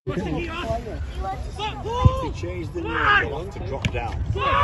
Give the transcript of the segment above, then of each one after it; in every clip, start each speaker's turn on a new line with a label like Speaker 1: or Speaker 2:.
Speaker 1: He changed the name to drop down. Come on!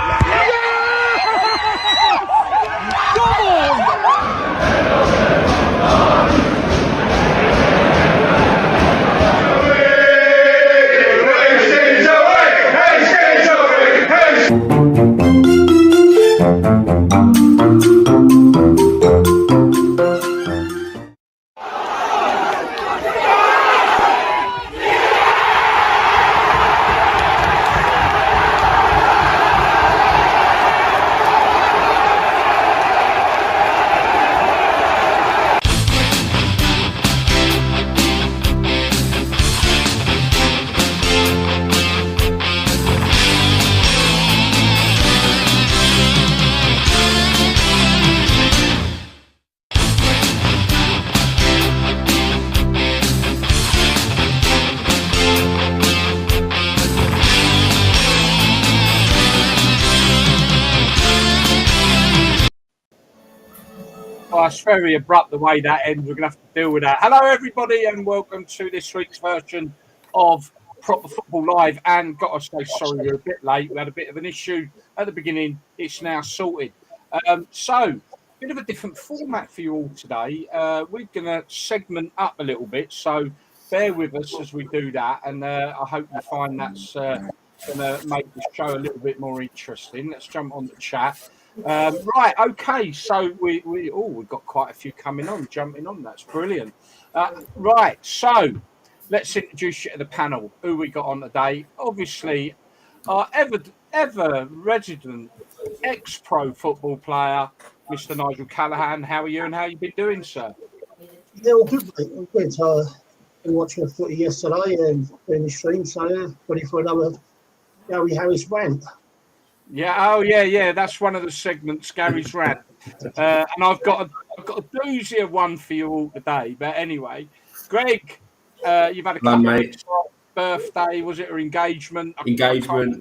Speaker 2: It's very abrupt the way that ends. We're going to have to deal with that. Hello, everybody, and welcome to this week's version of Proper Football Live. And got to say sorry, we're a bit late. We had a bit of an issue at the beginning. It's now sorted. So, bit of a different format for you all today. We're going to segment up a little bit, so bear with us as we do that. And I hope you find that's going to make the show a little bit more interesting. Let's jump on the chat. Right, okay, so we've got quite a few jumping on, that's brilliant. Right, so let's introduce you to the panel. Who we got on today? Obviously, our ever resident ex-pro football player, Mr. Nigel Callaghan. How are you and how you been doing, sir?
Speaker 3: Yeah, well, good, mate. I'm good. Been watching the footy yesterday and doing the stream, so ready for another Gary Harris rant.
Speaker 2: Yeah, that's one of the segments, Gary's rant. And I've got a doozy of one for you all today. But anyway, Greg, you've had a couple of weeks off, birthday, was it, or engagement?
Speaker 4: Engagement.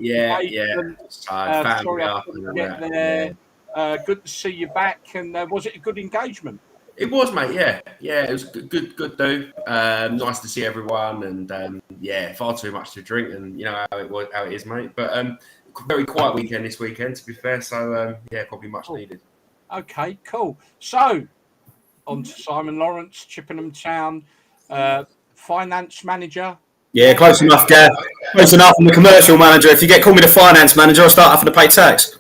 Speaker 2: Sorry, I couldn't get there. Good to see you back. And was it a good engagement?
Speaker 4: It was, mate. Yeah, it was good do. Nice to see everyone, and far too much to drink, and you know how it is, mate. But very quiet weekend this weekend, to be fair. So probably much needed.
Speaker 2: Okay, cool. So on to Simon Lawrence, Chippenham Town, finance manager.
Speaker 5: Yeah, close enough, Gav. Close enough. I'm the commercial manager. If you call me the finance manager, I'll start having to pay tax.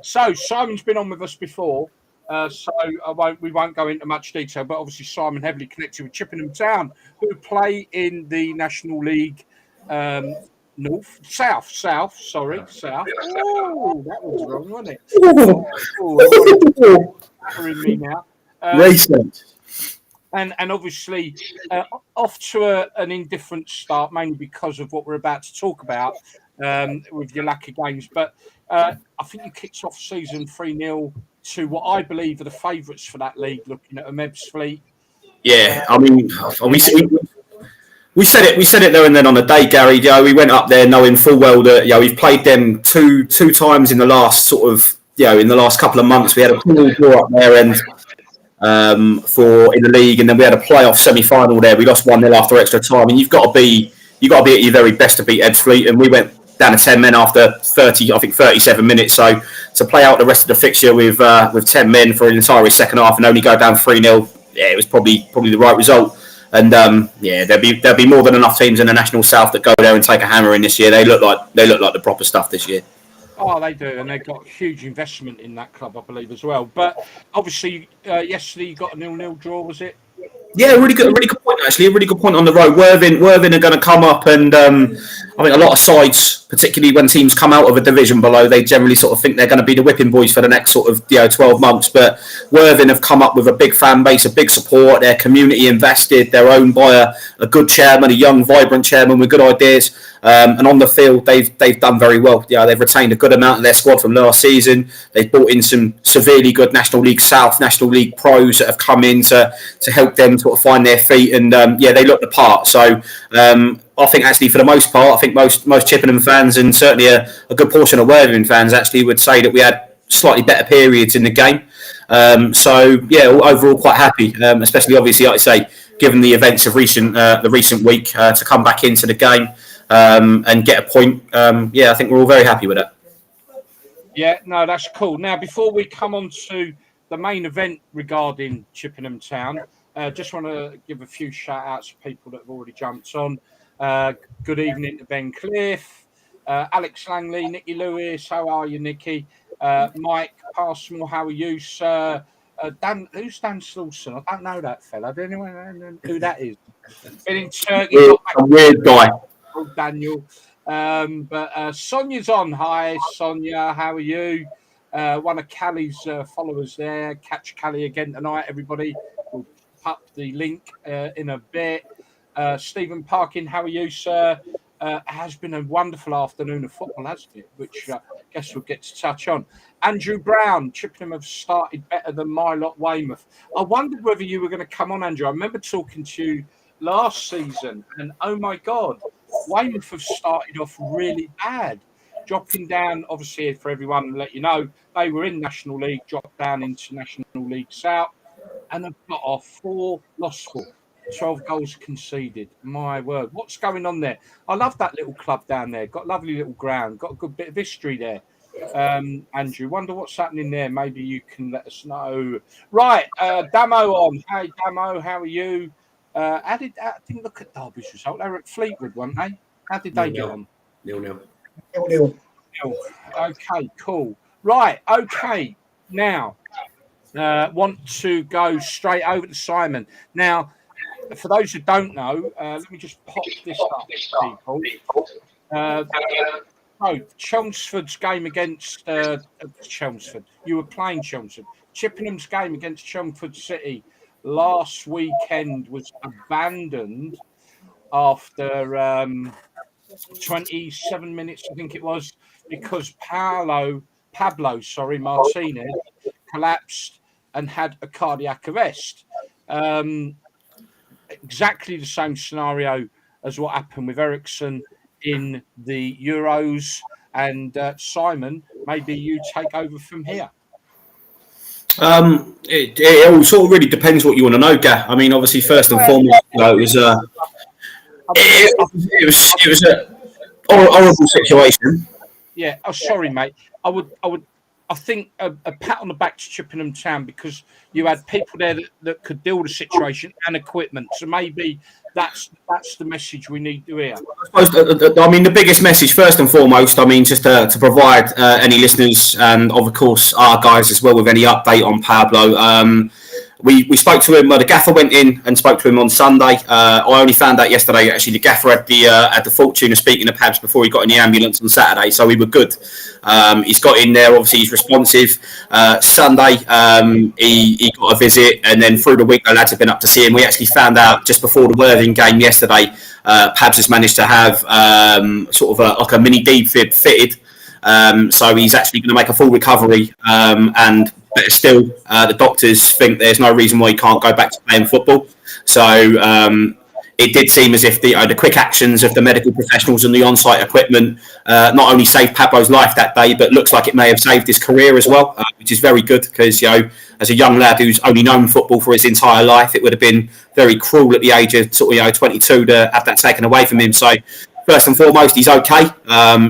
Speaker 2: So Simon's been on with us before. So we won't go into much detail, but obviously Simon heavily connected with Chippenham Town, who play in the National League South. Oh, that was wrong, wasn't it? Me now. And obviously off to an indifferent start, mainly because of what we're about to talk about with your lack of games. But I think you kicked off season 3-0 to what I believe are the favourites for that league, looking at Ebbsfleet.
Speaker 5: Yeah, I mean, we said it there and then on the day, Gary. We went up there knowing full well that we've played them two times in the last in the last couple of months. We had a 2-0 draw up there and in the league, and then we had a playoff semi-final there. We lost 1-0 after extra time, and you've got to be at your very best to beat Ebbsfleet, and we went down to 10 men after 37 minutes. So to play out the rest of the fixture with 10 men for an entire second half and only go down 3-0, it was probably the right result. And there'll be more than enough teams in the National South that go there and take a hammer in this year. They look like the proper stuff this year.
Speaker 2: Oh, they do, and they've got huge investment in that club, I believe, as well. But obviously, yesterday you got a 0-0 draw, was it?
Speaker 5: Yeah, a really good point, actually. A really good point on the road. Worthing are going to come up, and I mean, a lot of sides, particularly when teams come out of a division below, they generally sort of think they're going to be the whipping boys for the next 12 months. But Worthing have come up with a big fan base, a big support. Their community invested. They're owned by a good chairman, a young, vibrant chairman with good ideas. And on the field, they've done very well. They've retained a good amount of their squad from last season. They've brought in some severely good National League South, National League pros that have come in to help them sort of find their feet. And they look the part. So I think actually for the most part, I think most Chippenham fans and certainly a good portion of Worthing fans actually would say that we had slightly better periods in the game. Overall quite happy, especially obviously, like I say, given the events of the recent week, to come back into the game and get a point. I think we're all very happy with it.
Speaker 2: Yeah, no, that's cool. Now, before we come on to the main event regarding Chippenham Town, just want to give a few shout outs to people that have already jumped on. Good evening to Ben Cliff, Alex Langley, Nicky Lewis. How are you, Nicky? Mike Passmore, how are you, sir? Dan, who's Dan Slauson? I don't know that fella. Do anyone know who that is? Been in Turkey.
Speaker 5: A weird guy.
Speaker 2: Daniel. But Sonia's on. Hi, Sonia. How are you? One of Callie's followers there. Catch Callie again tonight, everybody. We'll pop the link in a bit. Stephen Parkin, how are you, sir? It has been a wonderful afternoon of football, hasn't it? Which I guess we'll get to touch on. Andrew Brown, Chippenham have started better than my lot, Weymouth. I wondered whether you were going to come on, Andrew. I remember talking to you last season, and oh my God, Weymouth have started off really bad, dropping down. Obviously, for everyone to let you know, they were in National League, dropped down into National League South, and have got off 4, lost 4, 12 goals conceded. My word, what's going on there? I love that little club down there. Got a lovely little ground, got a good bit of history there. Andrew, wonder what's happening there. Maybe you can let us know. Right, Damo on. Hey, Damo, how are you? I didn't look at Derby's result. They were at Fleetwood, weren't they? How did they get on?
Speaker 4: 0-0.
Speaker 2: Okay, cool. Right, okay. Now, want to go straight over to Simon. Now, for those who don't know, let me just pop this up, people. Chelmsford's game against Chelmsford. You were playing Chelmsford. Chippenham's game against Chelmsford City last weekend was abandoned after 27 minutes, I think it was, because Pablo Martinez collapsed and had a cardiac arrest. Exactly the same scenario as what happened with Ericsson in the Euros. And Simon, maybe you take over from here.
Speaker 5: It all sort of really depends what you want to know, Gav. I mean, obviously, first and foremost, it was a horrible situation.
Speaker 2: Yeah. Oh, sorry, mate. I think a pat on the back to Chippenham Town, because you had people there that could deal with the situation and equipment. So maybe that's the message we need to hear.
Speaker 5: I mean, the biggest message, first and foremost, I mean, just to provide any listeners and, of course, our guys as well with any update on Pablo. We spoke to him. The gaffer went in and spoke to him on Sunday. I only found out yesterday, actually, the gaffer had the fortune of speaking to Pabs before he got in the ambulance on Saturday, so we were good. He's got in there. Obviously, he's responsive. Sunday, he got a visit, and then through the week, the lads have been up to see him. We actually found out just before the Worthing game yesterday, Pabs has managed to have sort of like a mini defib fitted. So he's actually going to make a full recovery, and better still, the doctors think there's no reason why he can't go back to playing football. So it did seem as if the quick actions of the medical professionals and the on-site equipment not only saved Pablo's life that day, but looks like it may have saved his career as well, which is very good, because, as a young lad who's only known football for his entire life, it would have been very cruel at the age of 22 to have that taken away from him. So first and foremost, he's okay.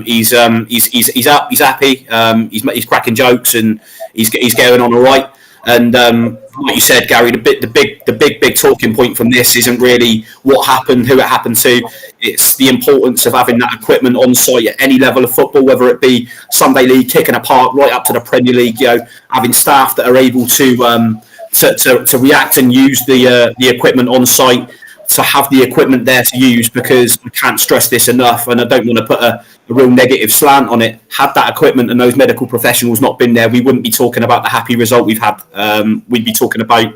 Speaker 5: He's up. He's happy. He's cracking jokes, and he's going on all right. And like you said, Gary, the big talking point from this isn't really what happened, who it happened to. It's the importance of having that equipment on site at any level of football, whether it be Sunday League, kicking a park, right up to the Premier League. Having staff that are able to react and use the equipment on site, to have the equipment there to use, because I can't stress this enough, and I don't want to put a real negative slant on it. Had that equipment and those medical professionals not been there, we wouldn't be talking about the happy result we've had. We'd be talking about,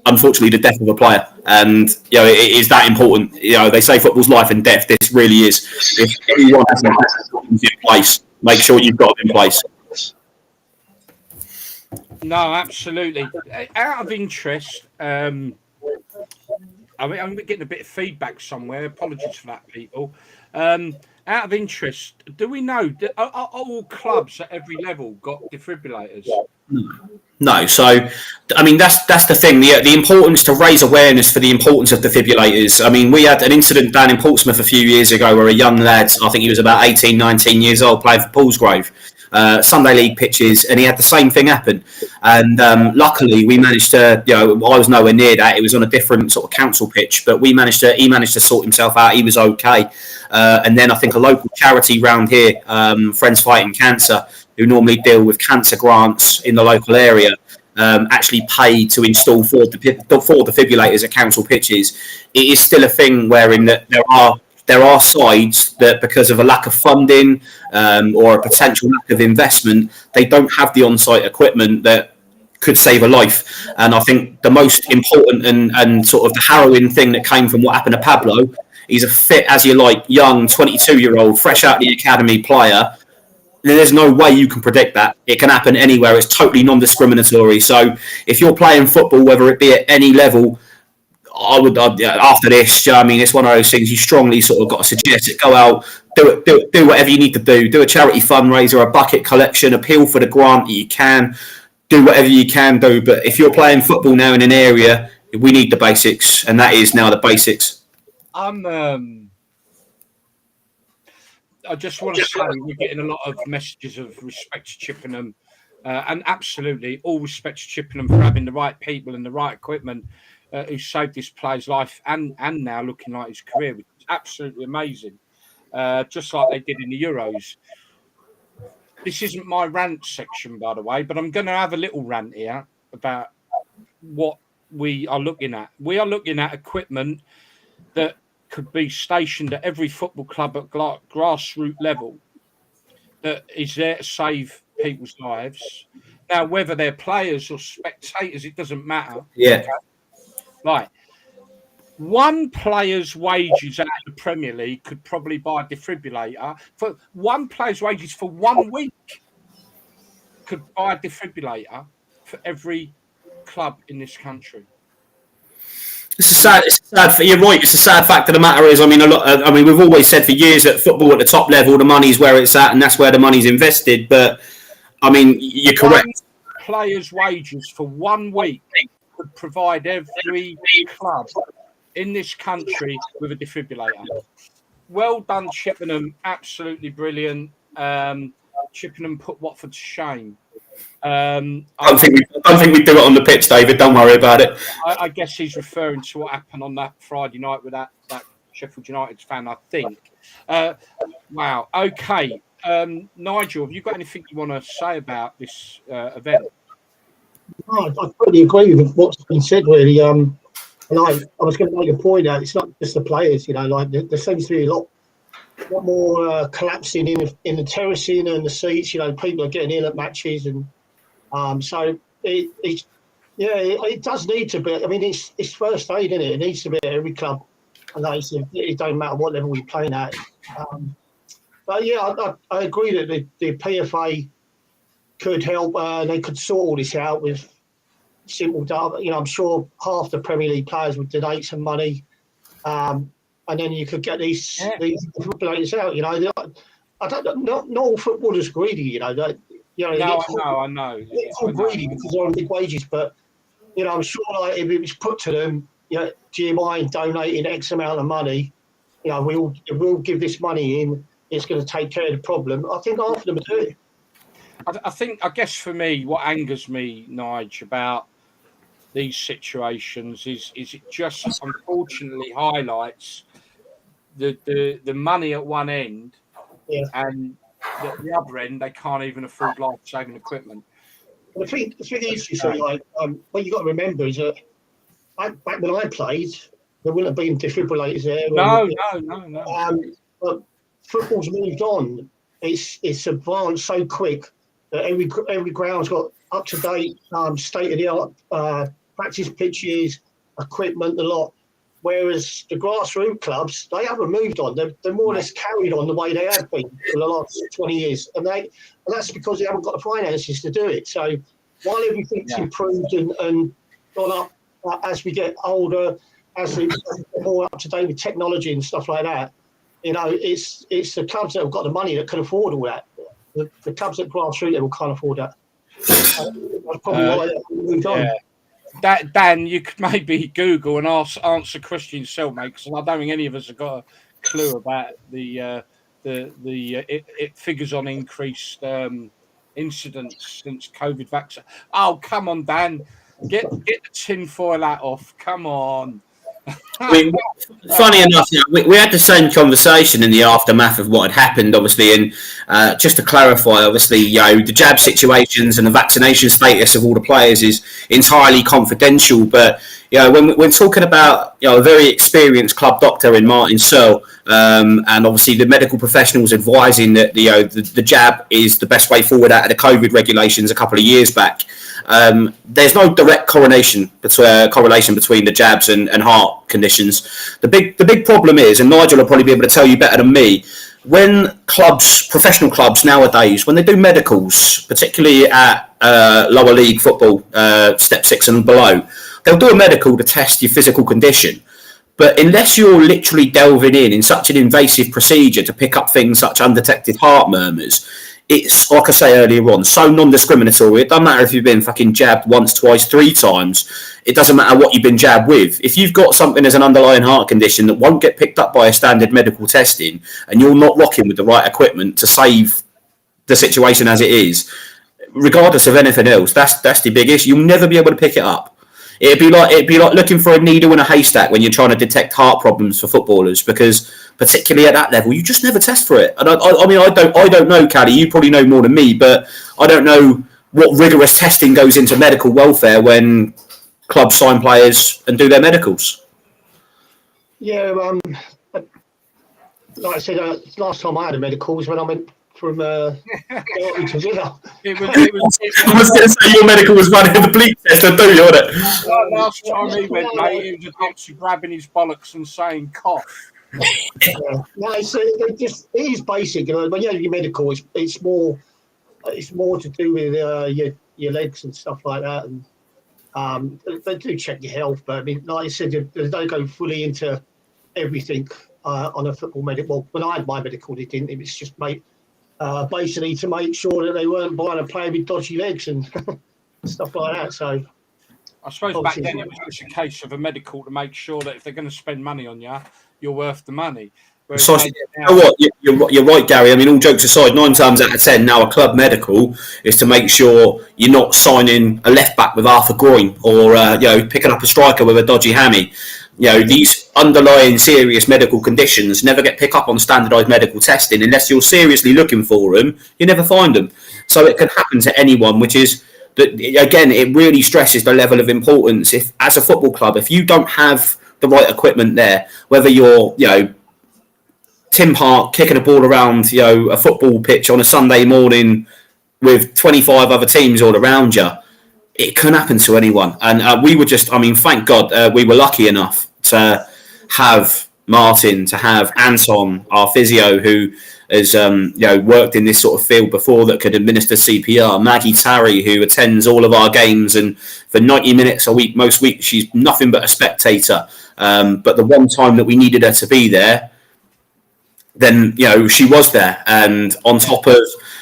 Speaker 5: unfortunately, the death of a player. And it is that important. They say football's life and death. This really is. If anyone has in place, make sure you've got them in place.
Speaker 2: No, absolutely. Out of interest, I'm getting a bit of feedback somewhere. Apologies for that, people. Out of interest, do we know that are all clubs at every level got defibrillators?
Speaker 5: No, so I mean that's the thing. The importance to raise awareness for the importance of defibrillators. I mean, we had an incident down in Portsmouth a few years ago where a young lad, I think he was about 18, 19 years old, playing for Paulsgrove, Sunday League pitches, and he had the same thing happen. And luckily, we managed to. I was nowhere near that. It was on a different sort of council pitch, but he managed to sort himself out. He was okay. And then I think a local charity round here, Friends Fighting Cancer, who normally deal with cancer grants in the local area, actually paid to install four defibrillators at council pitches. It is still a thing wherein that there are sides that, because of a lack of funding or a potential lack of investment, they don't have the on-site equipment that could save a life. And I think the most important and sort of the harrowing thing that came from what happened to Pablo, he's a fit as you like, young 22-year-old, fresh out of the academy player. There's no way you can predict that. It can happen anywhere. It's totally non-discriminatory. So if you're playing football, whether it be at any level, after this, I mean, it's one of those things you strongly sort of got to suggest it. Go out, do whatever you need to do. Do a charity fundraiser, a bucket collection, appeal for the grant that you can. Do whatever you can do. But if you're playing football now in an area, we need the basics, and that is now the basics.
Speaker 2: I just want to say we're getting a lot of messages of respect to Chippenham, and absolutely all respect to Chippenham for having the right people and the right equipment who saved this player's life and now looking like his career, which is absolutely amazing, just like they did in the Euros. This isn't my rant section, by the way, but I'm going to have a little rant here about what we are looking at. We are looking at equipment that could be stationed at every football club at grassroots level that is there to save people's lives. Now, whether they're players or spectators, it doesn't matter.
Speaker 5: Yeah.
Speaker 2: Okay? Right. One player's wages out of the Premier League could probably buy a defibrillator. For one player's wages for 1 week could buy a defibrillator for every club in this country.
Speaker 5: It's a sad. You're right. It's a sad fact of the matter is, I mean, we've always said for years that football at the top level, the money's where it's at, and that's where the money's invested. But I mean, you're correct.
Speaker 2: One player's wages for 1 week could provide every club in this country with a defibrillator. Well done, Chippenham. Absolutely brilliant. Chippenham put Watford to shame. I don't think
Speaker 5: we do it on the pitch, David. Don't worry about it.
Speaker 2: I guess he's referring to what happened on that Friday night with that Sheffield United fan, I think. Wow. Okay. Nigel, have you got anything you want to say about this event?
Speaker 3: No, I totally agree with what's been said, really. I was going to make a point that it's not just the players, there seems to be a lot more collapsing in the terracing and the seats. People are getting ill at matches, and so it does need to be. I mean, it's first aid, isn't it? It needs to be at every club, and it don't matter what level you're playing at. But yeah, I agree that the PFA could help. They could sort all this out with simple data. I'm sure half the Premier League players would donate some money. And then you could get these defibrillators out. I don't. Not all footballers greedy.
Speaker 2: I know.
Speaker 3: It's all greedy because they're on big wages. But I'm sure, if it was put to them, do you mind donating X amount of money? We'll give this money in. It's going to take care of the problem. I think half of them would do it.
Speaker 2: I guess for me, what angers me, Nige, about these situations is it just unfortunately highlights the money at one end, and at the other end they can't even afford life-saving equipment.
Speaker 3: The thing is, what you got to remember is that back when I played, there wouldn't have been defibrillators there.
Speaker 2: No.
Speaker 3: But football's moved on. It's advanced so quick that every ground's got up-to-date, state-of-the-art practice pitches, equipment, a lot. Whereas the grassroots clubs, they haven't moved on. They're more or less carried on the way they have been for the last 20 years. And that's because they haven't got the finances to do it. So while everything's improved and gone up as we get older, as we get more up-to-date with technology and stuff like that, You know, it's the clubs that have got the money that can afford all that. The clubs at grassroots level can't afford that. That's probably why they moved on.
Speaker 2: Dan, you could maybe Google and answer Christian cellmate, because I don't think any of us have got a clue about it figures on increased incidents since COVID vaccine. Oh, come on, Dan, get the tinfoil hat off. Come on.
Speaker 5: I mean, funny enough, we had the same conversation in the aftermath of what had happened, obviously, and just to clarify, obviously, the jab situations and the vaccination status of all the players is entirely confidential. But when we're talking about a very experienced club doctor in Martin Searle, and obviously the medical professionals advising that the jab is the best way forward out of the COVID regulations a couple of years back. There's no direct correlation between the jabs and heart conditions. The big problem is, and Nigel will probably be able to tell you better than me, when professional clubs nowadays, when they do medicals, particularly at lower league football, step 6 and below, they'll do a medical to test your physical condition. But unless you're literally delving in such an invasive procedure to pick up things such undetected heart murmurs, it's, like I say earlier on, so non-discriminatory. It doesn't matter if you've been fucking jabbed once, twice, 3 times. It doesn't matter what you've been jabbed with. If you've got something as an underlying heart condition that won't get picked up by a standard medical testing, and you're not rocking with the right equipment to save the situation as it is, regardless of anything else, that's the big issue. You'll never be able to pick it up. It'd be like looking for a needle in a haystack when you're trying to detect heart problems for footballers, because particularly at that level, you just never test for it. And I mean, I don't know, Caddy. You probably know more than me, but I don't know what rigorous testing goes into medical welfare when clubs sign players and do their medicals.
Speaker 3: Yeah, like I said, last time I had a medical was when I went from to Villa.
Speaker 2: I
Speaker 5: was going to say your medical was running the bleep test, I do, wasn't it?
Speaker 2: Last time he went, mate, he was just actually grabbing his bollocks and saying cough.
Speaker 3: No, it is basic. When you have your medical, it's more to do with your legs and stuff like that. And they do check your health, but I mean, like I said, they don't go fully into everything on a football medical. Well, when I had my medical, they didn't. It was just basically to make sure that they weren't buying a player with dodgy legs and stuff like that. So
Speaker 2: I suppose back then it was just a case of a medical to make sure that if they're going to spend money on you, you're worth the money.
Speaker 5: So, you know what? You're right, Gary. I mean, all jokes aside, 9 times out of 10, now a club medical is to make sure you're not signing a left back with half a groin, or picking up a striker with a dodgy hammy. These underlying serious medical conditions never get picked up on standardised medical testing unless you're seriously looking for them. You never find them, so it can happen to anyone. Which is that, again, it really stresses the level of importance. If, as a football club, if you don't have the right equipment there, whether you're Tim Park kicking a ball around a football pitch on a Sunday morning with 25 other teams all around you, it can happen to anyone. And we were just, I mean, thank God we were lucky enough to have Martin, to have Anton, our physio, who has worked in this sort of field before, that could administer CPR. Maggie Tarry, who attends all of our games, and for 90 minutes a week, most weeks, she's nothing but a spectator. But the one time that we needed her to be there, then she was there. And on top of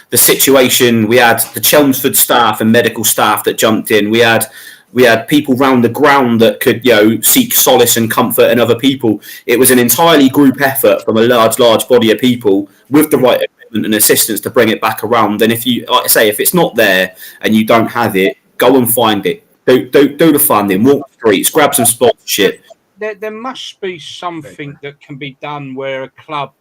Speaker 5: the situation, we had the Chelmsford staff and medical staff that jumped in. We had people round the ground that could seek solace and comfort in other people. It was an entirely group effort from a large body of people with the right equipment and assistance to bring it back around. And if you, like I say, if it's not there and you don't have it, go and find it. Do the funding, walk the streets, grab some sponsorship.
Speaker 2: There must be something that can be done where a club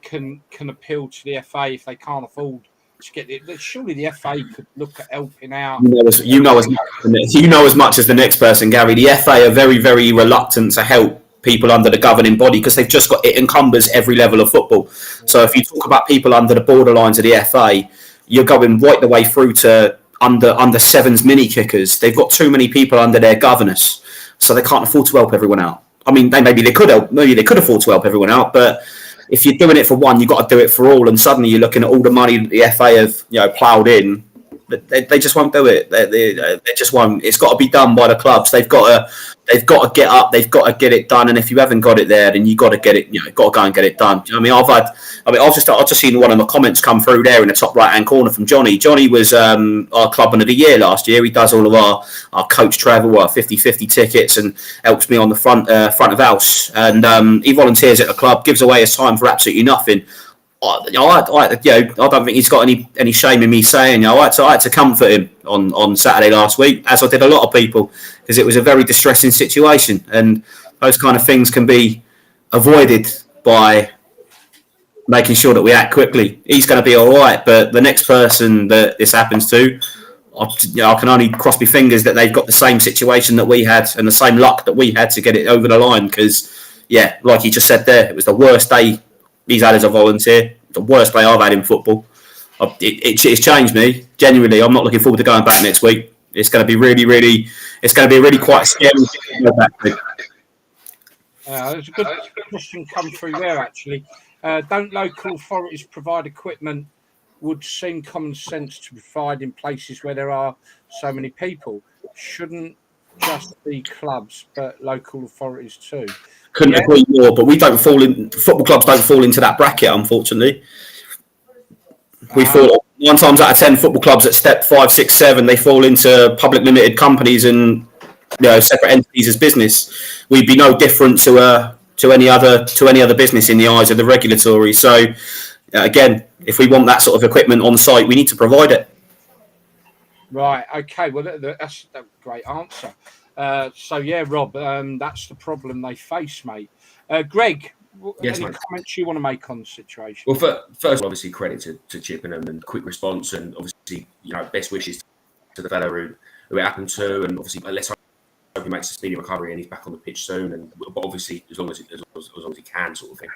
Speaker 2: can appeal to the FA if they can't afford to get it. Surely the FA could look at helping out.
Speaker 5: You know as much as the next person, Gary. The FA are very, very reluctant to help people under the governing body because they've just got, it encumbers every level of football. So if you talk about people under the borderlines of the FA, you're going right the way through to under sevens mini kickers. They've got too many people under their governors, so they can't afford to help everyone out. I mean, maybe they could afford to help everyone out, but if you're doing it for one, you've got to do it for all. And suddenly you're looking at all the money that the FA have, ploughed in. They just won't do it. They just won't. It's got to be done by the clubs. They've got to get up. They've got to get it done. And if you haven't got it there, then you got to get it. Got to go and get it done. I mean, I've just seen one of the comments come through there in the top right hand corner from Johnny. Johnny was our clubman of the year last year. He does all of our coach travel, our 50-50 tickets, and helps me on the front of house. And he volunteers at the club, gives away his time for absolutely nothing. I don't think he's got any shame in me saying, I had to comfort him on Saturday last week, as I did a lot of people, because it was a very distressing situation, and those kind of things can be avoided by making sure that we act quickly. He's going to be all right, but the next person that this happens to, I can only cross my fingers that they've got the same situation that we had and the same luck that we had to get it over the line, because, like you just said there, it was the worst day he's had as a volunteer, the worst day I've had in football. It's changed me. Genuinely, I'm not looking forward to going back next week. It's going to be really quite scary to go back to.
Speaker 2: There's a good question come through there, actually. Don't local authorities provide equipment? Would seem common sense to provide in places where there are so many people. Shouldn't just be clubs, but local authorities too.
Speaker 5: Couldn't agree more, but football clubs don't fall into that bracket, unfortunately. We fall 9 times out of 10 football clubs at step 5, 6, 7, they fall into public limited companies and separate entities as business. We'd be no different to any other business in the eyes of the regulatory. So again, if we want that sort of equipment on site, we need to provide it.
Speaker 2: Right. Okay. Well, that's a great answer. Rob, that's the problem they face, mate. Greg,
Speaker 4: yes,
Speaker 2: any
Speaker 4: mate.
Speaker 2: comments you want to make on the situation?
Speaker 4: Well, first, obviously, credit to Chippenham and quick response, and obviously, best wishes to the fellow who it happened to, and obviously, let's hope he makes a speedy recovery and he's back on the pitch soon. But obviously, as long as he can, sort of thing.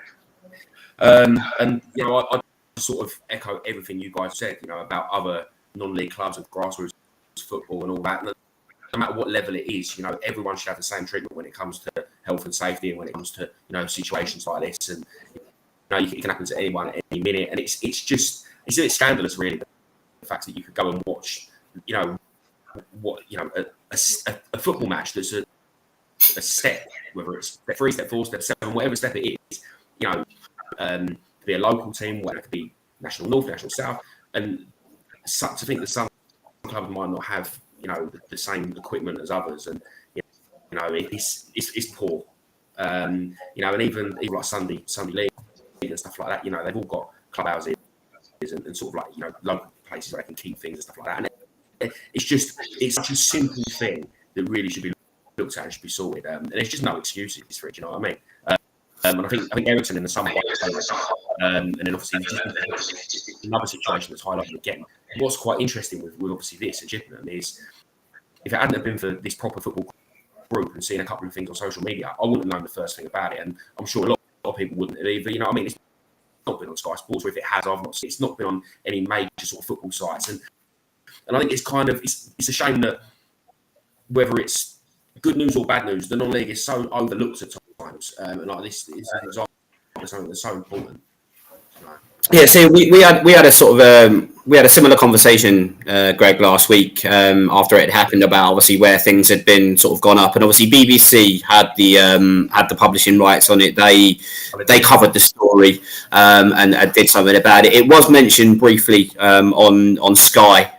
Speaker 4: I sort of echo everything you guys said, about other non-league clubs and grassroots football and all that. No matter what level it is, everyone should have the same treatment when it comes to health and safety and when it comes to, situations like this. And, it can happen to anyone at any minute. And it's a bit scandalous, really, the fact that you could go and watch, a football match that's a step, whether it's step 3, step 4, step 7, whatever step it is, to be a local team, whether it could be National North, National South. And to think that some clubs might not have, the same equipment as others, and it's poor. And even like Sunday League and stuff like that. They've all got clubhouses and sort of like local places where they can keep things and stuff like that. And it's such a simple thing that really should be looked at and should be sorted. And there's just no excuses for it. You know what I mean? And I think Ericsson in the summer, and then obviously just another situation that's highlighted again. What's quite interesting with obviously this at Chippenham is, if it hadn't have been for this proper football group and seeing a couple of things on social media, I wouldn't have known the first thing about it, and I'm sure a lot of people wouldn't have either. It's not been on Sky Sports, or if it has, I've not seen. It's not been on any major sort of football sites, and I think it's a shame that whether it's good news or bad news, the non-league is so overlooked at times, and like this is an example of something that's so important.
Speaker 5: Yeah, see, we had a sort of we had a similar conversation, Greg, last week after it had happened, about obviously where things had been sort of gone up, and obviously BBC had the publishing rights on it. They covered the story and did something about it. It was mentioned briefly on Sky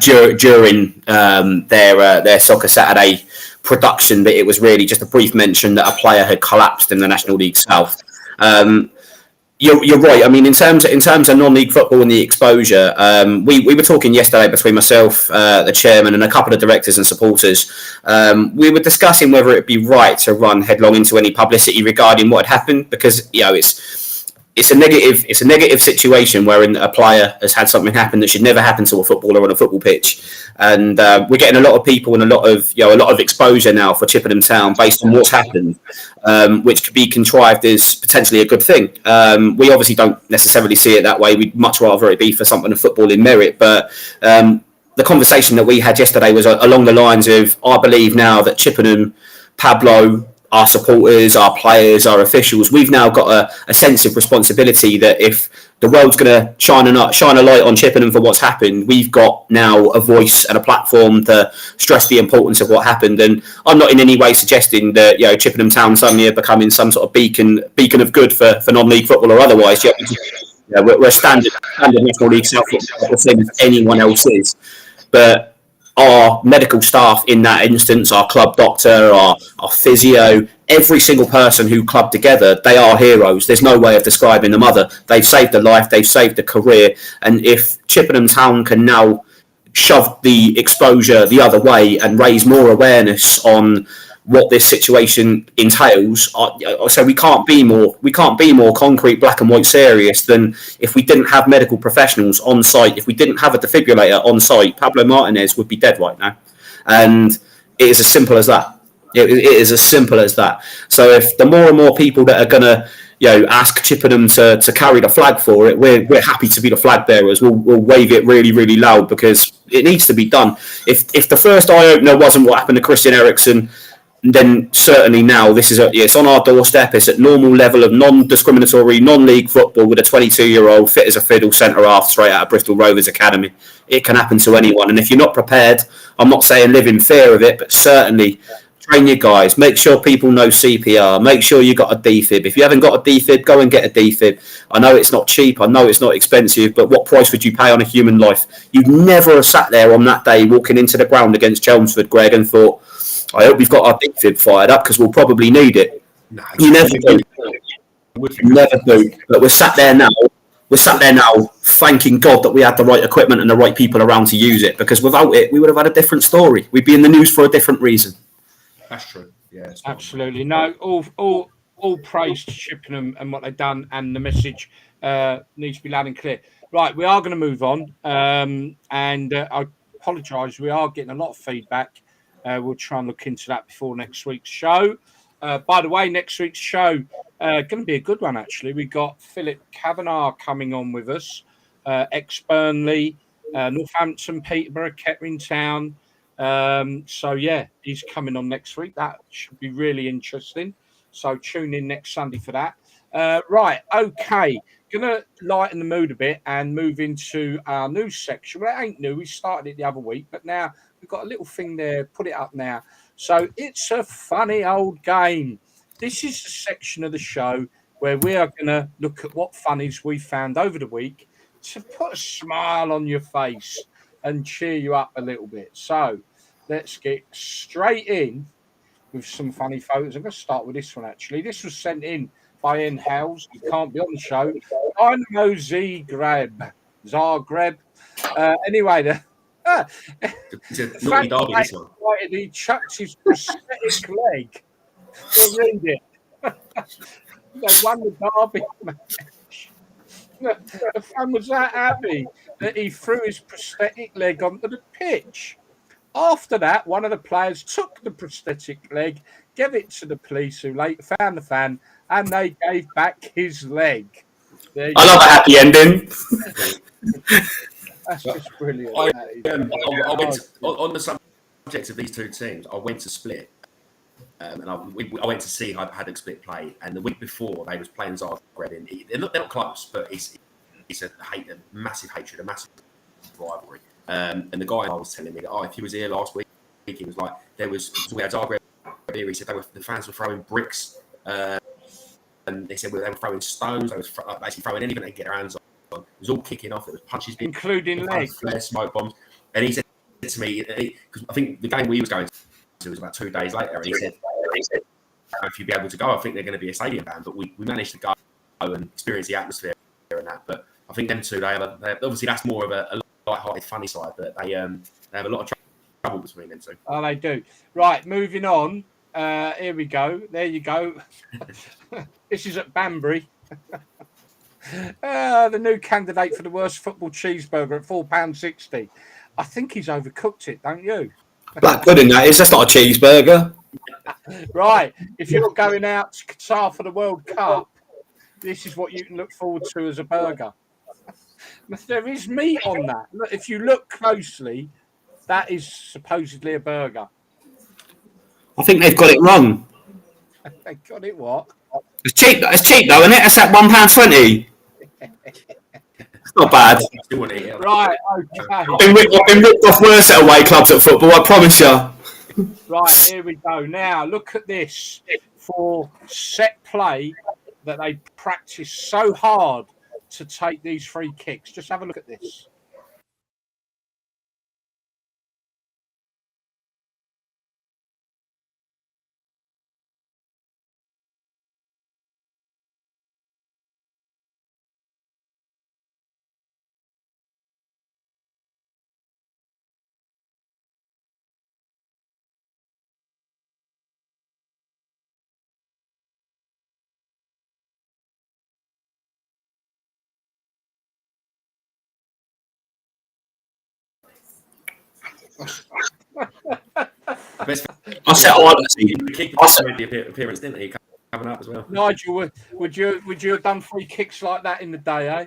Speaker 5: during their Soccer Saturday production, but it was really just a brief mention that a player had collapsed in the National League South. You're right. I mean, in terms of non-league football and the exposure, we were talking yesterday between myself, the chairman, and a couple of directors and supporters. We were discussing whether it'd be right to run headlong into any publicity regarding what had happened, because it's a negative situation wherein a player has had something happen that should never happen to a footballer on a football pitch, and we're getting a lot of people and a lot of exposure now for Chippenham Town based on what's happened, which could be contrived as potentially a good thing. We obviously don't necessarily see it that way. We'd much rather it be for something of footballing merit, but the conversation that we had yesterday was along the lines of, I believe now that Chippenham, Pablo, our supporters, our players, our officials, we've now got a sense of responsibility that if the world's going to shine a light on Chippenham for what's happened, we've got now a voice and a platform to stress the importance of what happened. And I'm not in any way suggesting that Chippenham Town suddenly are becoming some sort of beacon of good for non-league football or otherwise. We're standard National League South football, the same as anyone else is, but our medical staff in that instance, our club doctor, our physio, every single person who clubbed together, they are heroes. There's no way of describing them other. They've saved a life, they've saved a career. And if Chippenham Town can now shove the exposure the other way and raise more awareness on what this situation entails, so we can't be more concrete, black and white serious than if we didn't have medical professionals on site. If we didn't have a defibrillator on site, Pablo Martinez would be dead right now. And it is as simple as that. It is as simple as that. So if the more and more people that are going to ask Chippenham to carry the flag for it, we're happy to be the flag bearers. We'll wave it really, really loud because it needs to be done. If the first eye opener wasn't what happened to Christian Eriksen, then certainly now it's on our doorstep. It's at normal level of non-discriminatory, non-league football with a 22-year-old fit as a fiddle centre-half straight out of Bristol Rovers Academy. It can happen to anyone. And if you're not prepared, I'm not saying live in fear of it, but certainly train your guys. Make sure people know CPR. Make sure you got a defib. If you haven't got a defib, go and get a defib. I know it's not cheap. I know it's not expensive, but what price would you pay on a human life? You'd never have sat there on that day walking into the ground against Chelmsford, Greg, and thought, I hope we've got our defib fired up because we'll probably need it. No, you never do. You never do. But we're sat there now. Thanking God that we had the right equipment and the right people around to use it, because without it, we would have had a different story. We'd be in the news for a different reason.
Speaker 4: That's true. Yeah,
Speaker 2: absolutely. No, all praise to Chippenham and what they've done, and the message needs to be loud and clear. Right, we are going to move on, and I apologise. We are getting a lot of feedback. We'll try and look into that before next week's show. By the way, next week's show going to be a good one, actually. We've got Philip Kavanagh coming on with us, ex-Burnley, Northampton, Peterborough, Kettering Town. So, yeah, he's coming on next week. That should be really interesting. So tune in next Sunday for that. Right, okay. Going to lighten the mood a bit and move into our news section. Well, it ain't new. We started it the other week, but now we've got a little thing there. Put it up now. So it's a funny old game. This is the section of the show where we are going to look at what funnies we found over the week to put a smile on your face and cheer you up a little bit. So let's get straight in with some funny photos. I'm going to start with this one, actually. This was sent in by Ian Howes. You can't be on the show. Dynamo Zagreb. Anyway, he chucked his prosthetic leg. We'll read it. They won the derby match. The fan was that happy that he threw his prosthetic leg onto the pitch. After that, one of the players took the prosthetic leg, gave it to the police, who later found the fan, and they gave back his leg. I
Speaker 5: love a happy ending.
Speaker 2: That's just brilliant.
Speaker 4: I went on the subject of these two teams. I went to Split, and I went to see how Hajduk Split play. And the week before, they was playing Zagreb. They're not close, but it's a massive hatred, a massive rivalry. And the guy I was telling me that if he was here last week, he was like, we had Zagreb here. He said the fans were throwing bricks, and they said they were throwing stones. They was basically throwing anything they could get their hands on. It was all kicking off. There was punches,
Speaker 2: including legs,
Speaker 4: flares, smoke bombs. And he said to me, because I think the game we was going to was about 2 days later, and he said, if you'd be able to go, I think they're going to be a stadium band. But we managed to go and experience the atmosphere and that. But I think them two, they obviously that's more of a light-hearted, funny side, but they have a lot of trouble between them two.
Speaker 2: Oh, they do. Right, moving on. Here we go. There you go. This is at Banbury. The new candidate for the worst football cheeseburger at £4.60. I think he's overcooked it, don't you?
Speaker 5: Black pudding, that is. That's not a cheeseburger.
Speaker 2: Right. If you're going out to Qatar for the World Cup, this is what you can look forward to as a burger. There is meat on that. Look, if you look closely, that is supposedly a burger.
Speaker 5: I think they've got it wrong.
Speaker 2: They got it what?
Speaker 5: It's cheap. It's cheap though, isn't it? It's at £1.20. It's not bad.
Speaker 4: Still want to eat it.
Speaker 2: Right, okay.
Speaker 5: I've been ripped off worse at away clubs at football, I promise you.
Speaker 2: Right, here we go. Now, look at this for set play that they practice so hard to take these free kicks. Just have a look at this.
Speaker 4: Best
Speaker 5: I said, honestly,
Speaker 4: the keeper made the appearance, didn't he? Coming up as well.
Speaker 2: Nigel, would you have done free kicks like that in the day, eh?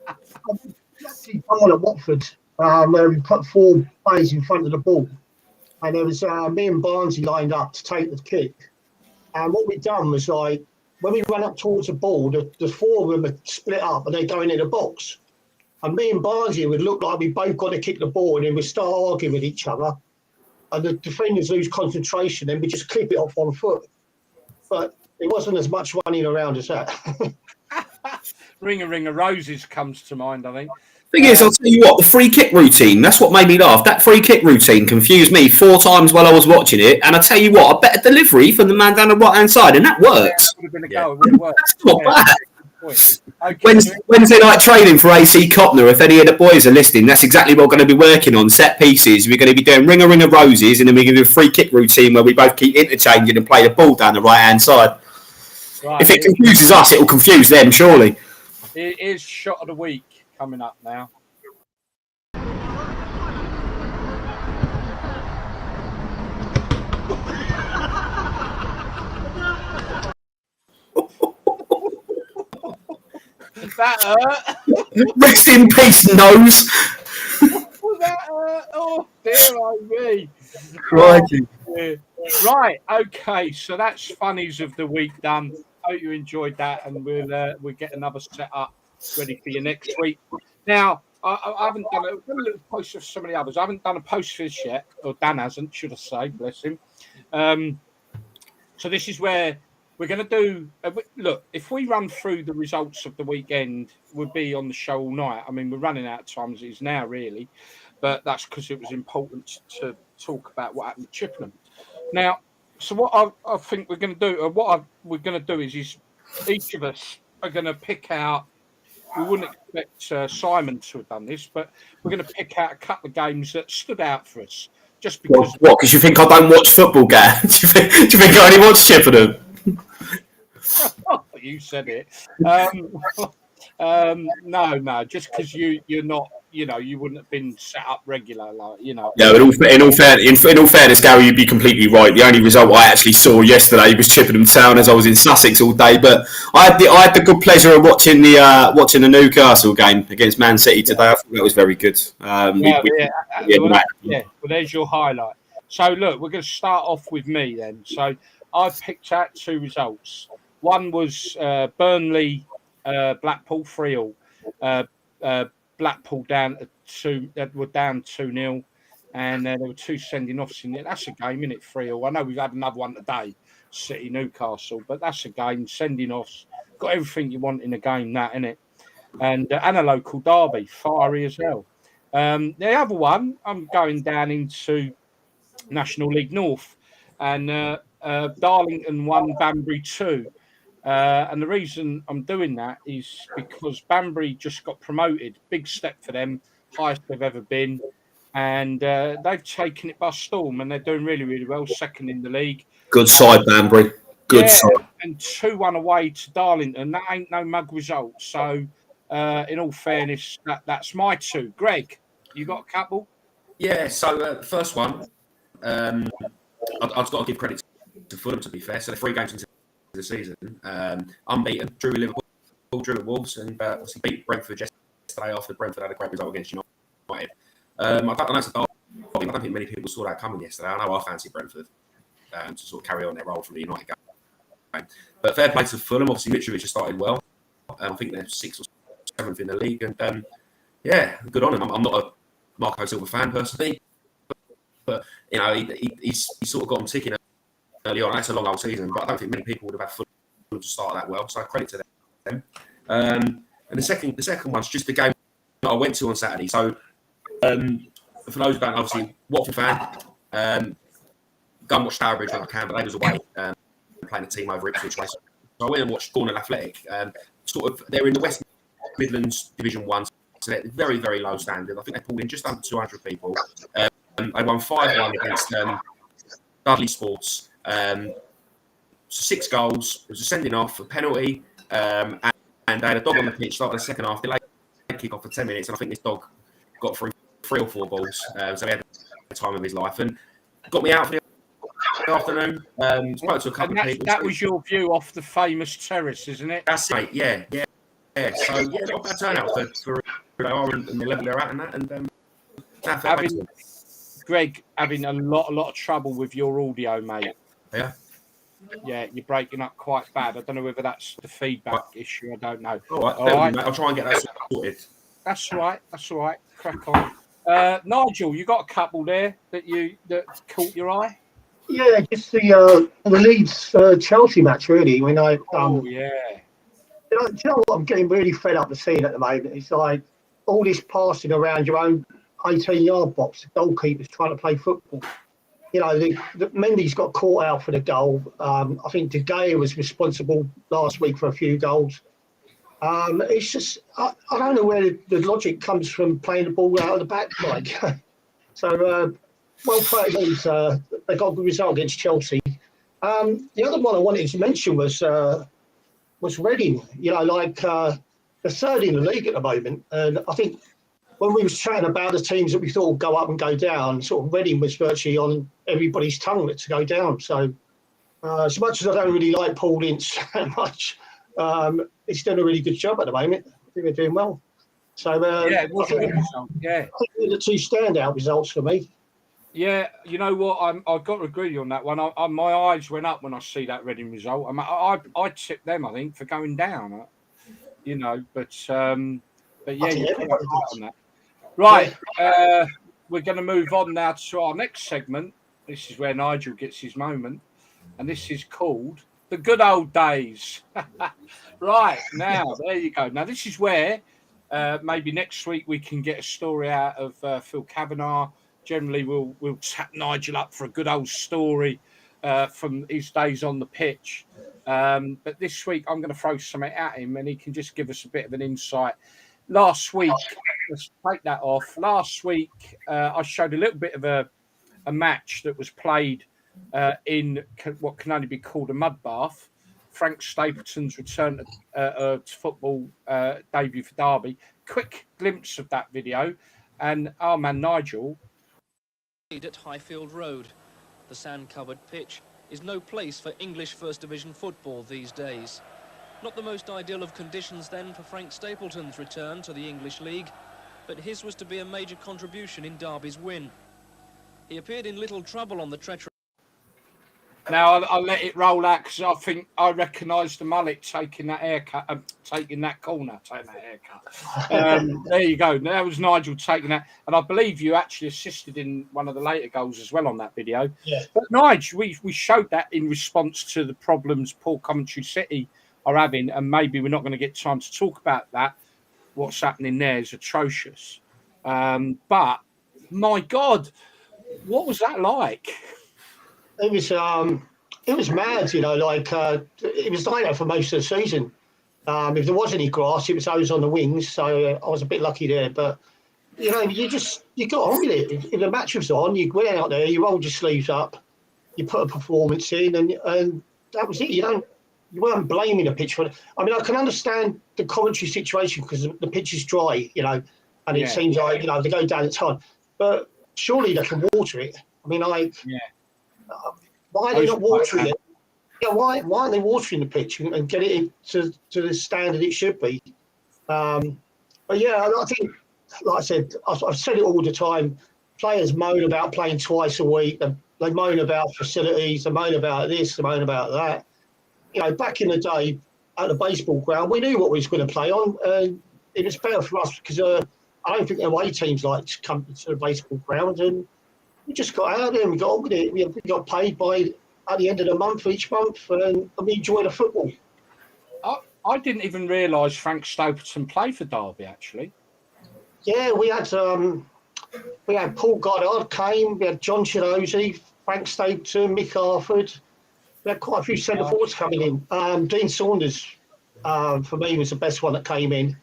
Speaker 3: Actually, someone at Watford, where we put 4 players in front of the ball, and there was me and Barnsley lined up to take the kick. And what we'd done was like when we ran up towards the ball, the 4 of them had split up and they're going in the box. And me and Barnsley would look like we both got to kick the ball, and then we'd start arguing with each other. And the defenders lose concentration, and we just clip it off on foot. But it wasn't as much running around as that.
Speaker 2: Ring of Roses comes to mind, I think.
Speaker 5: thing is, I'll tell you what, the free kick routine, that's what made me laugh. That free kick routine confused me 4 times while I was watching it. And I tell you what, a better delivery from the man down the right-hand side, and that works.
Speaker 2: Would have been a goal. It would have worked.
Speaker 5: That's not bad.
Speaker 2: Okay.
Speaker 5: Wednesday night training for AC Copner, if any of the boys are listening, that's exactly what we're going to be working on, set pieces. We're going to be doing ring of roses, and then we're going to do a free kick routine where we both keep interchanging and play the ball down the right-hand side.
Speaker 2: Right,
Speaker 5: If it confuses us, it'll confuse them, surely.
Speaker 2: it is shot of the week coming up now. That hurt.
Speaker 5: Rest in peace, nose.
Speaker 2: That hurt. Oh, dear, oh me.
Speaker 5: Crikey.
Speaker 2: Right, okay, so that's funnies of the week done. Hope you enjoyed that, and we'll get another set up ready for you next week. Now, I haven't done I've done a little post of some of the others. I haven't done a post for this yet, or Dan hasn't, should I say, bless him. So this is where we're going to do. Look, if we run through the results of the weekend, we'll be on the show all night. I mean, we're running out of time as it is now, really, but that's because it was important to talk about what happened at Chippenham. Now, so what I think we're going to do, we're going to do is each of us are going to pick out. We wouldn't expect Simon to have done this, but we're going to pick out a couple of games that stood out for us. Just because.
Speaker 5: What? Because you think I don't watch football, Gav? Do you think I only watch Chippenham?
Speaker 2: You said it. No. Just because you're not, you wouldn't have been set up regular,
Speaker 5: Yeah, in all fairness, Gary, you'd be completely right. The only result I actually saw yesterday was Chippenham Town, as I was in Sussex all day. But I had the good pleasure of watching the Newcastle game against Man City today. I thought that was very good.
Speaker 2: Well, there's your highlight. So look, we're going to start off with me then. So I picked out 2 results. One was Burnley, Blackpool 3-3. Blackpool down 2-0, and there were 2 sending offs in it. That's a game, isn't it? 3-3. I know we've had another one today, City Newcastle, but that's a game. Sending offs, got everything you want in a game, that, innit? And a local derby, fiery as hell. The other one, I'm going down into National League North, and Darlington 1, Banbury 2. And the reason I'm doing that is because Banbury just got promoted. Big step for them, highest they've ever been. And they've taken it by storm, and they're doing really, really well, second in the league.
Speaker 5: Good side, Banbury. Good side.
Speaker 2: And 2-1 away to Darlington. That ain't no mug result. So, in all fairness, that's my 2. Greg, you got a couple?
Speaker 4: Yeah, so the first one, I've got to give credit to Fulham, to be fair. So the 3 games into the season, unbeaten, drew with Liverpool, drew with Wolves, and obviously beat Brentford yesterday after Brentford had a great result against United. I don't know, I don't think many people saw that coming yesterday. I know I fancy Brentford. to sort of carry on their role from the United game. But fair play to Fulham. Obviously, Mitrovic has started well. I think they're 6th or 7th in the league, and yeah, good on him. I'm not a Marco Silva fan personally, but you know, he's sort of got them ticking early on. That's a long old season, but I don't think many people would have had Fulham to start that well. So credit to them. And the second one's just the game that I went to on Saturday. So for those who don't, obviously, Watford fan, go and watch Stourbridge when I can, but they was away playing a team over Ipswich. So I went and watched Cornwall Athletic. They're in the West Midlands Division 1, so they're very, very low standard. I think they pulled in just under 200 people. They won 5-1 against Dudley Sports. 6 goals. It was a sending off, a penalty, and they had a dog on the pitch. Started the second half. They late kick off for 10 minutes, and I think this dog got through 3 or 4 balls. So he had the time of his life, and got me out for the afternoon. Spoke to a couple of people.
Speaker 2: That was your view off the famous terrace, isn't it?
Speaker 4: That's it. Yeah. So yeah, not a bad turnout for who they are and the level they're at, and that.
Speaker 2: Greg, having a lot of trouble with your audio, mate.
Speaker 4: Yeah.
Speaker 2: Yeah, you're breaking up quite bad. I don't know whether that's the feedback issue. I don't know.
Speaker 4: All right. Mate. I'll try and get that sorted.
Speaker 2: That's all right. Crack on. Nigel, you got a couple there that caught your eye?
Speaker 3: Yeah, just the Leeds Chelsea match, really. When I
Speaker 2: yeah.
Speaker 3: Do you know what I'm getting really fed up with seeing at the moment? It's like all this passing around your own 18-yard box. The goalkeeper's trying to play football. You know, Mendy's got caught out for the goal. I think De Gea was responsible last week for a few goals. It's just, I don't know where the logic comes from playing the ball out of the back. Like, so, well played. They got a good result against Chelsea. The other one I wanted to mention was Reading. You know, like the 3rd in the league at the moment. And I think when we was chatting about the teams that we thought would go up and go down, sort of Reading was virtually on everybody's tongue to go down. So as much as I don't really like Paul Ince so much, he's doing a really good job at the moment. I think they're doing well. So
Speaker 2: yeah, it was a good result. Yeah,
Speaker 3: I think they're the 2 standout results for me.
Speaker 2: Yeah, you know what? I've got to agree with you on that one. My eyes went up when I see that Reading result. I tipped them, I think, for going down. You know, but yeah, you're correct on that. Right, we're going to move on now to our next segment. This is where Nigel gets his moment, and this is called The Good Old Days. Right, now, there you go. Now, this is where maybe next week we can get a story out of Phil Kavanagh. Generally, we'll tap Nigel up for a good old story from his days on the pitch. But this week, I'm going to throw something at him, and he can just give us a bit of an insight. Last week, let's take that off. Last week, I showed a little bit of a match that was played in what can only be called a mud bath. Frank Stapleton's return to football debut for Derby. Quick glimpse of that video, and our man Nigel.
Speaker 6: At Highfield Road, the sand-covered pitch is no place for English First Division football these days. Not the most ideal of conditions then for Frank Stapleton's return to the English League, but his was to be a major contribution in Derby's win. He appeared in little trouble on the treacherous.
Speaker 2: Now I'll let it roll out because I think I recognise the mullet taking that haircut, taking that corner, taking that haircut. There you go. That was Nigel taking that, and I believe you actually assisted in one of the later goals as well on that video.
Speaker 3: Yeah.
Speaker 2: But Nigel, we showed that in response to the problems poor Coventry City are having, and maybe we're not going to get time to talk about that. What's happening there is atrocious. But my God, what was that like?
Speaker 3: It was mad, you know, like it was like that for most of the season. If there was any grass, it was always on the wings, so I was a bit lucky there. But you know, you got on with it. If the match was on, you went out there, you rolled your sleeves up, you put a performance in, and that was it. You weren't blaming the pitch for it. I mean, I can understand the Coventry situation because the pitch is dry, you know, and it seems like, you know, they go down, it's hard. But surely they can water it. I mean, why are they not watering it? Yeah, why aren't they watering the pitch and get it to the standard it should be? But yeah, I think, like I said, I've said it all the time. Players moan about playing twice a week. they moan about facilities, they moan about this, they moan about that. You know, back in the day at the baseball ground, we knew what we was going to play on. It was better for us because I don't think the away teams like to come to the baseball ground, and we just got out there and we got on with it. We got paid at the end of the month, each month, and we enjoyed the football.
Speaker 2: I didn't even realise Frank Stapleton played for Derby, actually.
Speaker 3: Yeah, we had Paul Goddard came, we had John Chinosi, Frank Stapleton, Mick Harford. We had quite a few centre forwards coming in. Dean Saunders, for me, was the best one that came in.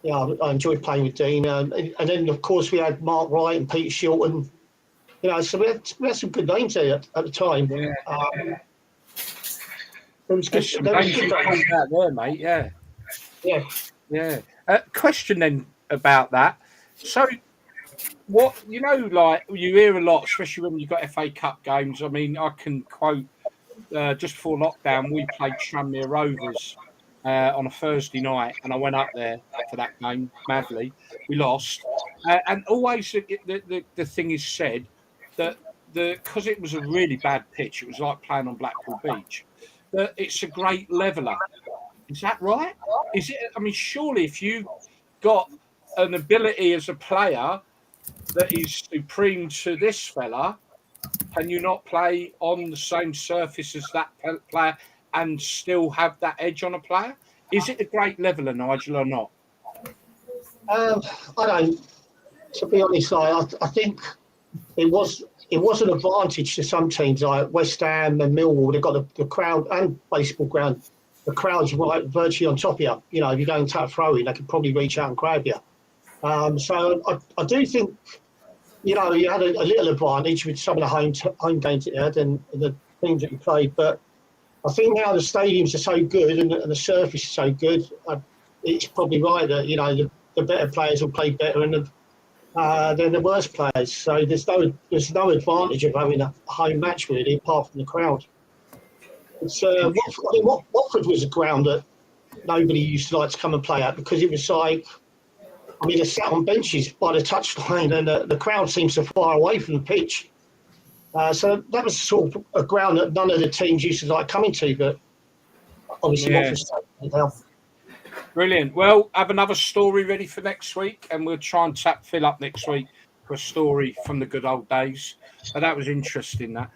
Speaker 3: Yeah, I enjoyed playing with Dean. And then, of course, we had Mark Wright and Peter Shilton. You know, so we had some good names there at the time.
Speaker 2: Yeah.
Speaker 3: It was good.
Speaker 2: Some basic things out there, mate. Yeah. Question then about that. So, what like you hear a lot, especially when you've got FA Cup games. I mean, I can quote just before lockdown, we played Tranmere Rovers on a Thursday night, and I went up there for that game. Madly, we lost, and always the thing is said that because it was a really bad pitch, it was like playing on Blackpool Beach. That it's a great leveler. Is that right? Is it? I mean, surely if you've got an ability as a player that is supreme to this fella, can you not play on the same surface as that player and still have that edge on a player? Is it a great leveler, Nigel, or not?
Speaker 3: I don't. To be honest, I think it was an advantage to some teams like West Ham and Millwall. They've got the crowd and baseball ground. The crowd's right virtually on top of you. You know, if you go and take a throw in, they could probably reach out and grab you. So I do think, you know, you had a little advantage with some of the home games that you had and the teams that you played. But I think now the stadiums are so good and the surface is so good, it's probably right that, you know, the better players will play better than the worst players. So there's no advantage of having a home match really, apart from the crowd. It's Watford was a ground that nobody used to like to come and play at because it was like, I mean, they sat on benches by the touchline and the crowd seems so far away from the pitch. So that was sort of a ground that none of the teams used to like coming to, but obviously Watford's taking it down.
Speaker 2: Brilliant. Well, have another story ready for next week, and we'll try and tap Phil up next week for a story from the good old days. That was interesting, that.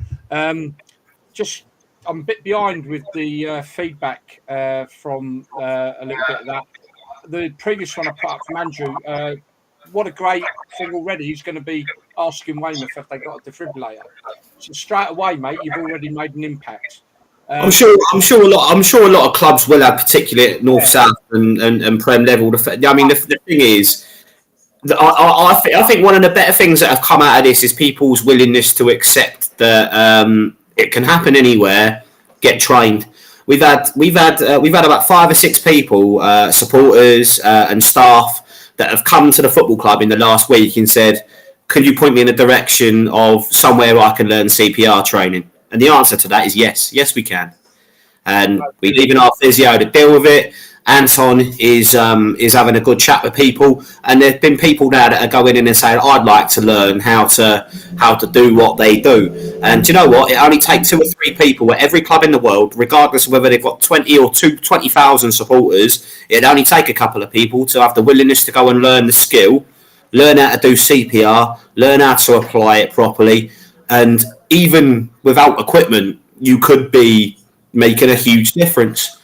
Speaker 2: I'm a bit behind with the feedback from a little bit of that. The previous one I put up from Andrew, what a great thing already. He's going to be asking Weymouth if they got a defibrillator. So straight away, mate, you've already made an impact.
Speaker 5: I'm sure a lot of clubs will have, particularly at North, South, and Prem level. I mean, the thing is, I think one of the better things that have come out of this is people's willingness to accept that it can happen anywhere. Get trained. We've had about 5 or 6 people, supporters and staff, that have come to the football club in the last week and said, "Could you point me in the direction of somewhere where I can learn CPR training?" And the answer to that is yes, we can. And we leave in our physio to deal with it. Anton is having a good chat with people, and there've been people now that are going in and saying, "I'd like to learn how to do what they do." And do you know what? It only takes 2 or 3 people at every club in the world, regardless of whether they've got 20,000 supporters. It'd only take a couple of people to have the willingness to go and learn the skill, learn how to do CPR, learn how to apply it properly, and even without equipment, you could be making a huge difference.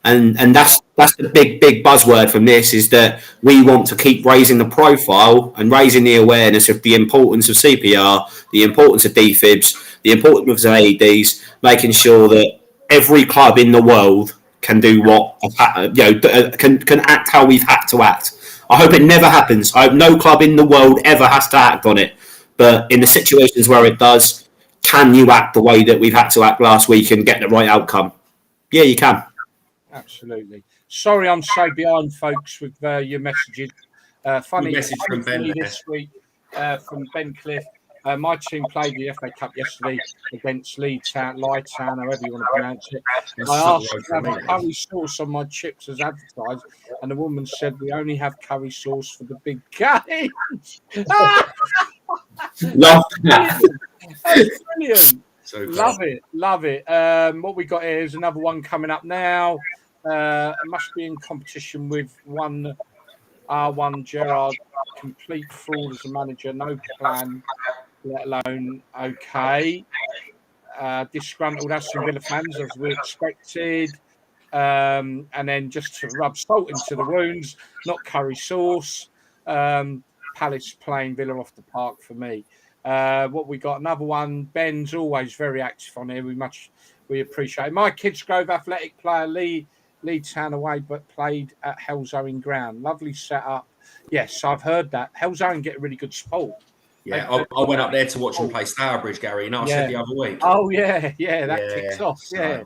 Speaker 5: And that's the big buzzword from this, is that we want to keep raising the profile and raising the awareness of the importance of CPR, the importance of defibs, the importance of AEDs, making sure that every club in the world can do can act how we've had to act. I hope it never happens. I hope no club in the world ever has to act on it. But in the situations where it does, can you act the way that we've had to act last week and get the right outcome? Yeah, you can.
Speaker 2: Absolutely. Sorry, I'm so behind, folks, with your messages. Funny
Speaker 4: message from Ben
Speaker 2: this week from Ben Cliff. My team played the FA Cup yesterday against Leitown, however you want to pronounce it. I asked to have curry sauce on my chips as advertised, and the woman said, "We only have curry sauce for the big games."
Speaker 5: No.
Speaker 2: That's brilliant.
Speaker 4: So
Speaker 2: Love it. What we got here is another one coming up now. Must be in competition with one R1 Gerard. Complete fraud as a manager, no plan, let alone okay. Disgruntled Aston Villa fans, as we expected. And then just to rub salt into the wounds, not curry sauce. Palace playing Villa off the park for me. What we got? Another one. Ben's always very active on here. We appreciate it. My Kidsgrove athletic player Lee Town away, but played at Hellzoe Ground. Lovely setup. Yes, I've heard that. Hellzoe get a really good support.
Speaker 4: Yeah, I went up there to watch them play Stourbridge, Gary. You know, I said the other week.
Speaker 2: Oh yeah, that kicks off.
Speaker 4: So.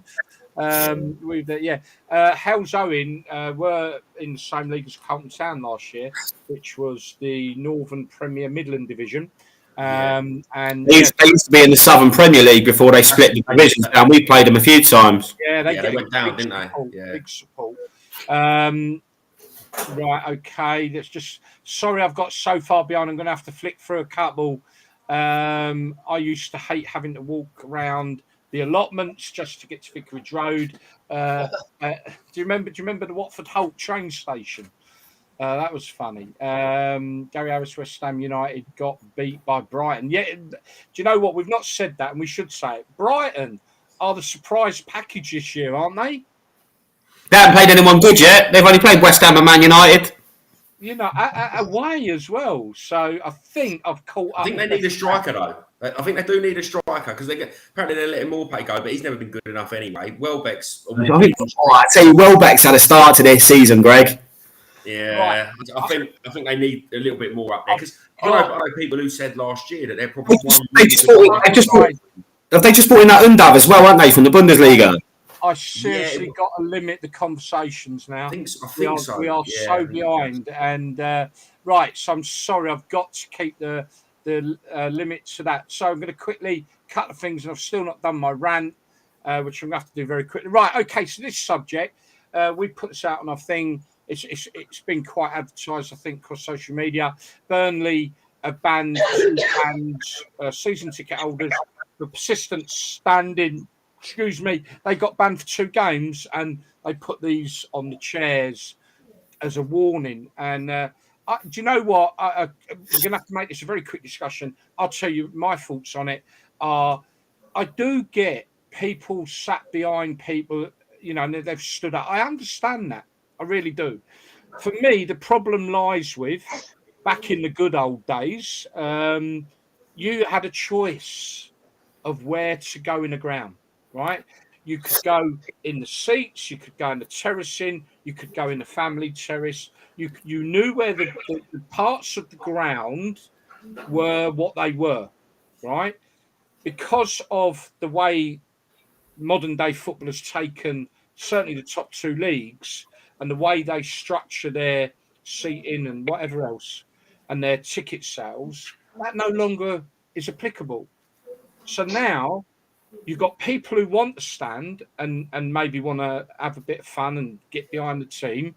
Speaker 2: Hellzoe were in the same league as Carlton Town last year, which was the Northern Premier Midland Division. And
Speaker 5: they used to be in the Southern Premier League before they split the divisions down. We played them a few times.
Speaker 2: Yeah, they
Speaker 4: went down, didn't they?
Speaker 2: Yeah. Big support. Right, okay. That's just sorry, I've got so far behind. I'm going to have to flick through a couple. I used to hate having to walk around the allotments just to get to Vicarage Road. Do you remember the Watford Holt train station? That was funny. Gary Harris, West Ham United got beat by Brighton. Yeah, do you know what? We've not said that, and we should say it. Brighton are the surprise package this year, aren't they?
Speaker 5: They haven't played anyone good yet. They've only played West Ham and Man United.
Speaker 2: You know, away as well. So I think I've caught up.
Speaker 4: I think they need a striker, though. I think they do need a striker because apparently they're letting Morpay go, but he's never been good enough anyway. Welbeck's.
Speaker 5: I tell you, Welbeck's had a start to this season, Greg.
Speaker 4: Yeah, right. I think they need a little bit more up there because I know people who said last year that they're probably
Speaker 5: have they just brought in that Undav as well, aren't they, from the Bundesliga?
Speaker 2: I seriously got to limit the conversations now.
Speaker 4: I think so.
Speaker 2: We are so behind, and right. So I'm sorry, I've got to keep the limit to that. So I'm going to quickly cut the things, and I've still not done my rant, which I'm going to have to do very quickly. Right, okay. So this subject, we put this out on our thing. It's been quite advertised, I think, across social media. Burnley have banned season ticket holders for persistent standing. Excuse me, they got banned for 2 games, and they put these on the chairs as a warning. And do you know what? We're going to have to make this a very quick discussion. I'll tell you my thoughts on it. I do get people sat behind people, you know, and they've stood up. I understand that. I really do. For me, the problem lies with back in the good old days, you had a choice of where to go in the ground. Right, you could go in the seats, you could go in the terracing, you could go in the family terrace. You knew where the parts of the ground were what they were, right? Because of the way modern day football has taken certainly the top 2 leagues and the way they structure their seating and whatever else and their ticket sales, that no longer is applicable. So now you've got people who want to stand and maybe want to have a bit of fun and get behind the team,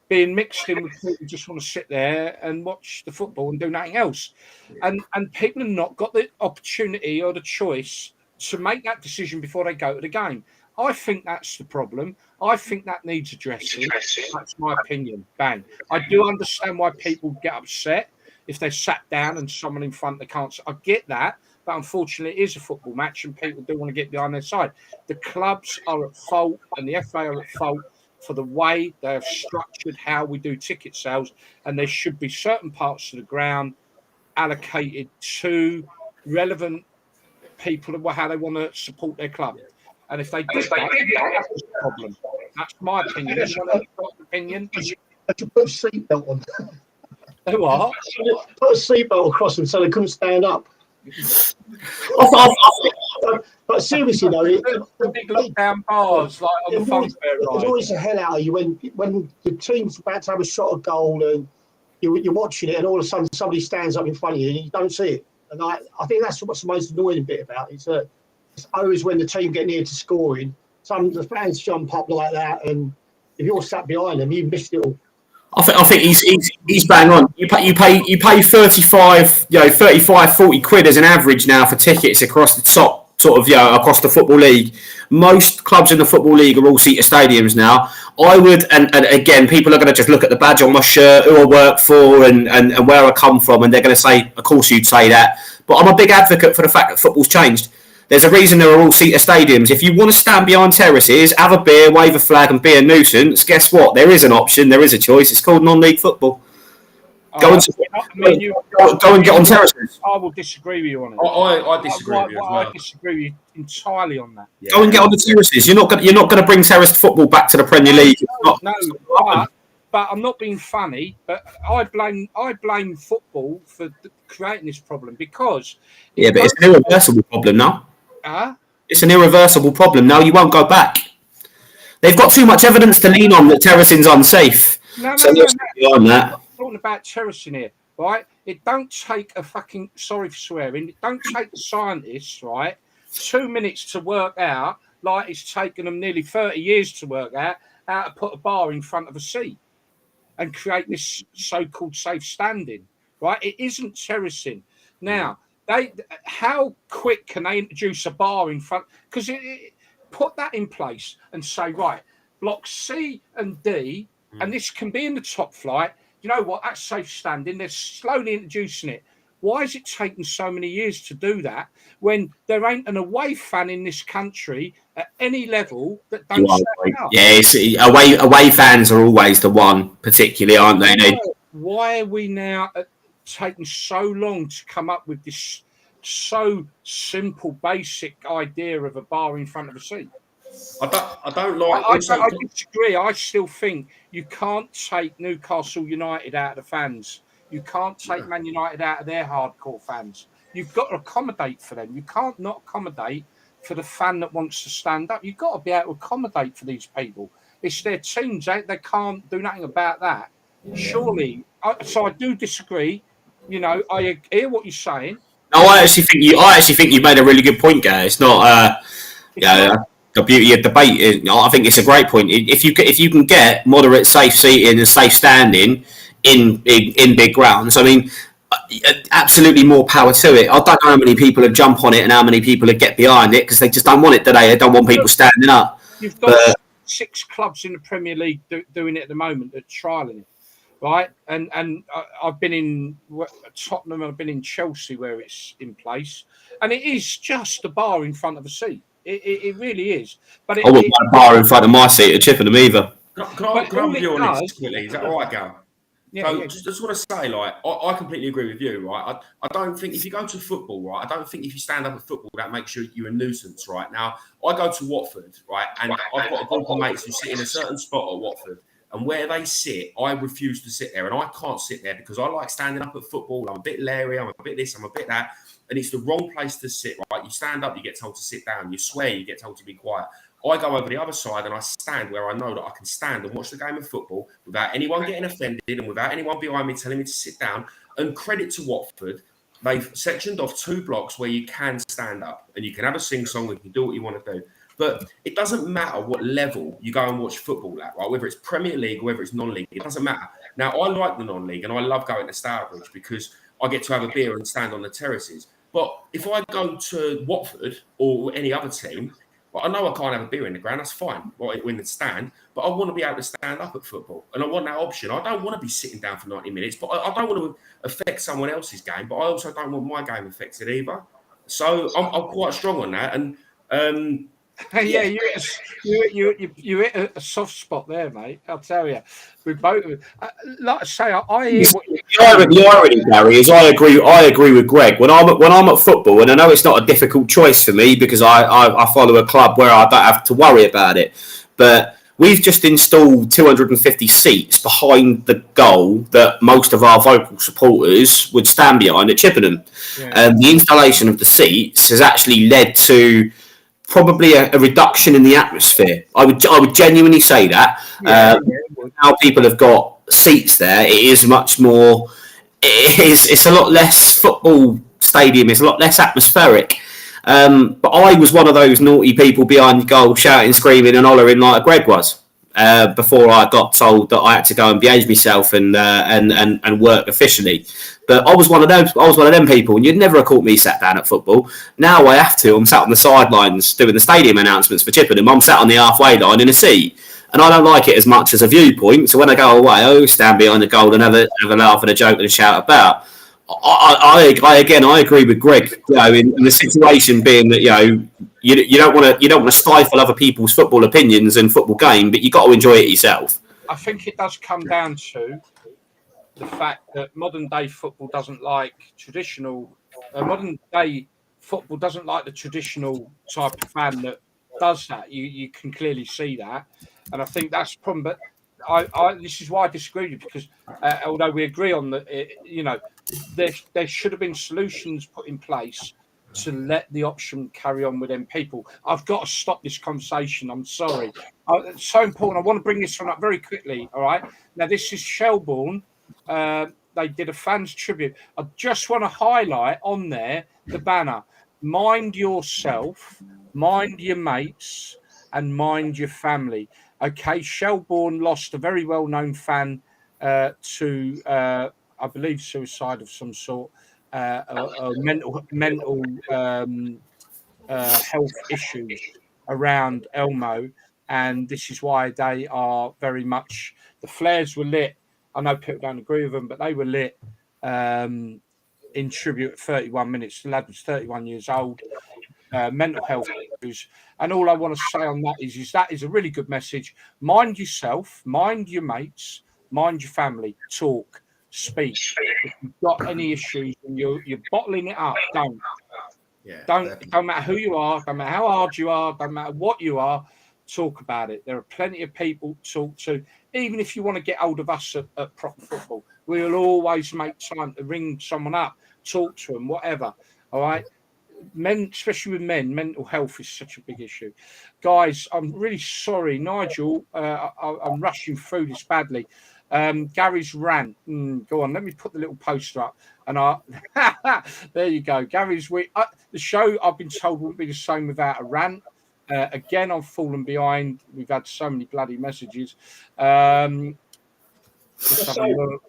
Speaker 2: being mixed in with people who just want to sit there and watch the football and do nothing else. And people have not got the opportunity or the choice to make that decision before they go to the game. I think that's the problem. I think that needs addressing. That's my opinion. Bang. I do understand why people get upset if they're sat down and someone in front they can't. I get that. But unfortunately, it is a football match and people do want to get behind their side. The clubs are at fault and the FA are at fault for the way they have structured how we do ticket sales. And there should be certain parts of the ground allocated to relevant people and how they want to support their club. And if they did that, that's a problem. That's my opinion. Anyone else got an opinion?
Speaker 3: They should put a seatbelt on.
Speaker 2: They what?
Speaker 3: Put a seatbelt across them so they couldn't stand up. But seriously though,
Speaker 2: the big lockdown bars like on the fun fair ride.
Speaker 3: There's always a hell out of you when the team's about to have a shot at goal and you're watching it and all of a sudden somebody stands up in front of you and you don't see it. And I think that's what's the most annoying bit about it. It's always when the team get near to scoring, the fans jump up like that, and if you're sat behind them, you missed it all.
Speaker 5: I think he's bang on. You pay 35, 40 quid as an average now for tickets across the top sort of across the football league. Most clubs in the football league are all seater stadiums now. I would, and again, people are going to just look at the badge on my shirt, who I work for, and where I come from, and they're going to say, of course you'd say that. But I'm a big advocate for the fact that football's changed. There's a reason there are all seater stadiums. If you want to stand behind terraces, have a beer, wave a flag, and be a nuisance, guess what? There is an option. There is a choice. It's called non-league football. Go and get on terraces.
Speaker 2: I will disagree with you on it.
Speaker 4: I disagree with you as well.
Speaker 2: I disagree with you entirely on that.
Speaker 5: Yeah. Go and get on the terraces. You're not going to bring terraced football back to the Premier League.
Speaker 2: But I'm not being funny. But I blame football for creating this problem because
Speaker 5: but it's an irreversible problem now.
Speaker 2: It's
Speaker 5: an irreversible problem now. You won't go back. They've got too much evidence to lean on that terracing's unsafe.
Speaker 2: No.
Speaker 5: On that.
Speaker 2: Talking about terracing here, right? It don't take a fucking, sorry for swearing, it don't take the scientists, right, 2 minutes to work out, like it's taken them nearly 30 years to work out how to put a bar in front of a seat and create this so-called safe standing, right? It isn't terracing. Now, how quick can they introduce a bar in front? Because put that in place and say, right, block C and D, and this can be in the top flight. You know what? That's safe standing. They're slowly introducing it. Why is it taking so many years to do that when there ain't an away fan in this country at any level that don't stand up?
Speaker 5: Yeah, away fans are always the one, particularly, aren't they?
Speaker 2: Why are we now taking so long to come up with this so simple, basic idea of a bar in front of a seat? I disagree. I still think you can't take Newcastle United out of the fans. You can't take Man United out of their hardcore fans. You've got to accommodate for them. You can't not accommodate for the fan that wants to stand up. You've got to be able to accommodate for these people. It's their teams. They can't do nothing about that. Surely. So I do disagree. I hear what you're saying.
Speaker 5: No, I actually think you made a really good point, guys. It's not. The beauty of debate is, I think it's a great point. If you can get moderate safe seating and safe standing in big grounds, I mean, absolutely more power to it. I don't know how many people would jump on it and how many people would get behind it because they just don't want it today. They don't want people standing up.
Speaker 2: You've got 6 clubs in the Premier League doing it at the moment. They're trialling it, right? And I've been in Tottenham. I've been in Chelsea where it's in place, and it is just a bar in front of a seat. It really is. But
Speaker 5: I wouldn't want a bar in front of my seat at Chippenham either.
Speaker 4: Can I have you on this quickly? Is that all right, Gal? Just want to say, I completely agree with you, right? I don't think if you go to football, right, I don't think if you stand up at football, that makes you a nuisance, right? Now, I go to Watford, right, and I've got a group of mates who sit in a certain spot at Watford, and where they sit, I refuse to sit there, and I can't sit there because I like standing up at football. I'm a bit leery, I'm a bit this, I'm a bit that. And it's the wrong place to sit, right? You stand up, you get told to sit down. You swear, you get told to be quiet. I go over the other side and I stand where I know that I can stand and watch the game of football without anyone getting offended and without anyone behind me telling me to sit down. And credit to Watford, they've sectioned off 2 blocks where you can stand up and you can have a sing-song and you can do what you want to do. But it doesn't matter what level you go and watch football at, right? Whether it's Premier League or whether it's non-league, it doesn't matter. Now, I like the non-league and I love going to Stourbridge because I get to have a beer and stand on the terraces. But if I go to Watford or any other team, I know I can't have a beer in the ground. That's fine, right, in the stand. But I want to be able to stand up at football, and I want that option. I don't want to be sitting down for 90 minutes, but I don't want to affect someone else's game. But I also don't want my game affected either. So I'm quite strong on that. And
Speaker 2: you hit a soft spot there, mate. I'll tell you. We both, like I say, I hear what
Speaker 5: the irony, Gary, is I agree with Greg. When I'm at football, and I know it's not a difficult choice for me because I follow a club where I don't have to worry about it, but we've just installed 250 seats behind the goal that most of our vocal supporters would stand behind at Chippenham. Yeah. And the installation of the seats has actually led to probably a reduction in the atmosphere. I would genuinely say that. Now people have got seats there, it is much more. It's a lot less football stadium. It's a lot less atmospheric. But I was one of those naughty people behind the goal, shouting, screaming, and hollering like Greg was. before I got told that I had to go and behave myself and work officially. But I was one of those. I was one of them people, and you'd never have caught me sat down at football. Now I have to. I'm sat on the sidelines doing the stadium announcements for Chippenham. I'm sat on the halfway line in a seat, and I don't like it as much as a viewpoint. So when I go away, I stand behind the goal and have a laugh and a joke and a shout about. I agree with Greg. You know, in the situation being that you don't want to stifle other people's football opinions and football game, but you got to enjoy it yourself.
Speaker 2: I think it does come down to the fact that modern day football doesn't like traditional. Modern day football doesn't like the traditional type of fan that does that. You can clearly see that, and I think that's the problem. But this is why I disagree with you, because although we agree on that, there should have been solutions put in place to let the option carry on with them people. I've got to stop this conversation. I'm sorry. It's so important. I want to bring this one up very quickly. All right. Now, this is Shelbourne. They did a fans tribute. I just want to highlight on there the banner: mind yourself, mind your mates, and mind your family. Okay, Shelbourne lost a very well-known fan to, I believe, suicide of some sort, mental health issues around Elmo, and this is why they are very much. The flares were lit. I know people don't agree with them, but they were lit in tribute at 31 minutes. The lad was 31 years old. Mental health issues, and all I want to say on that is that is a really good message. Mind yourself, mind your mates, mind your family. Talk, speak. If you've got any issues and you're bottling it up, don't. Don't matter who you are, don't matter how hard you are, don't matter what you are. Talk about it. There are plenty of people to talk to. Even if you want to get hold of us at Proper Football, we'll always make time to ring someone up, talk to them, whatever. All right. Men, especially with men, mental health is such a big issue. Guys, I'm really sorry, Nigel. I'm rushing through this badly. Gary's rant. Go on, let me put the little poster up. And there you go. Gary's the show, I've been told, wouldn't be the same without a rant. Again, I've fallen behind. We've had so many bloody messages. Just have a look.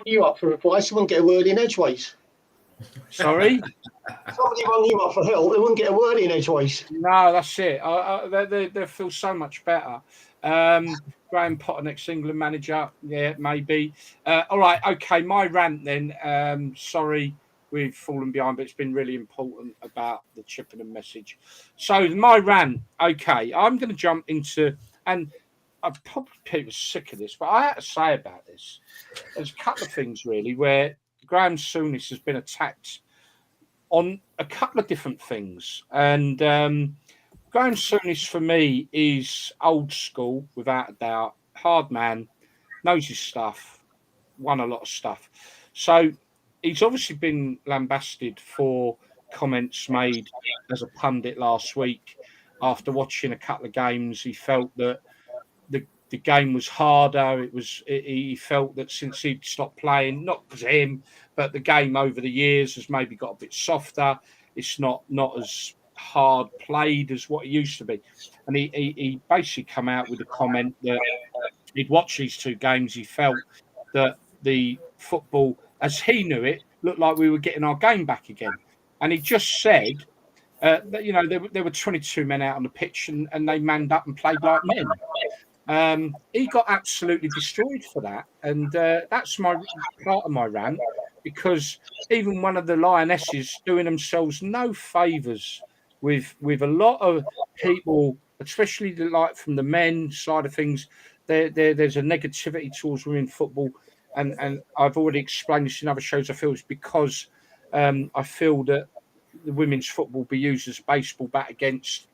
Speaker 3: You up for advice? You wouldn't get a word in edgeways.
Speaker 2: Sorry?
Speaker 3: Somebody rang you up for help, they wouldn't get a word in edgeways.
Speaker 2: No, that's it. They feel so much better. Graham Potter, next England manager. Yeah, maybe. All right, okay. My rant then. Sorry, we've fallen behind, but it's been really important about the Chippenham message. So my rant. Okay, I'm going to jump into, and I'm probably people sick of this, but I had to say about this. There's a couple of things really where Graham Souness has been attacked on a couple of different things, and Graham Souness for me is old school without a doubt. Hard man, knows his stuff, won a lot of stuff. So he's obviously been lambasted for comments made as a pundit last week after watching a couple of games. He felt that the game was harder. He felt that since he'd stopped playing, not because of him, but the game over the years has maybe got a bit softer. It's not as hard played as what it used to be. And he basically come out with a comment that he'd watched these two games. He felt that the football, as he knew it, looked like we were getting our game back again. And he just said that, there were 22 men out on the pitch and they manned up and played like men. He got absolutely destroyed for that, and that's my part of my rant, because even one of the Lionesses doing themselves no favours with a lot of people, especially from the men side of things. There's a negativity towards women football, and I've already explained this in other shows. I feel it's because I feel that the women's football be used as a baseball bat against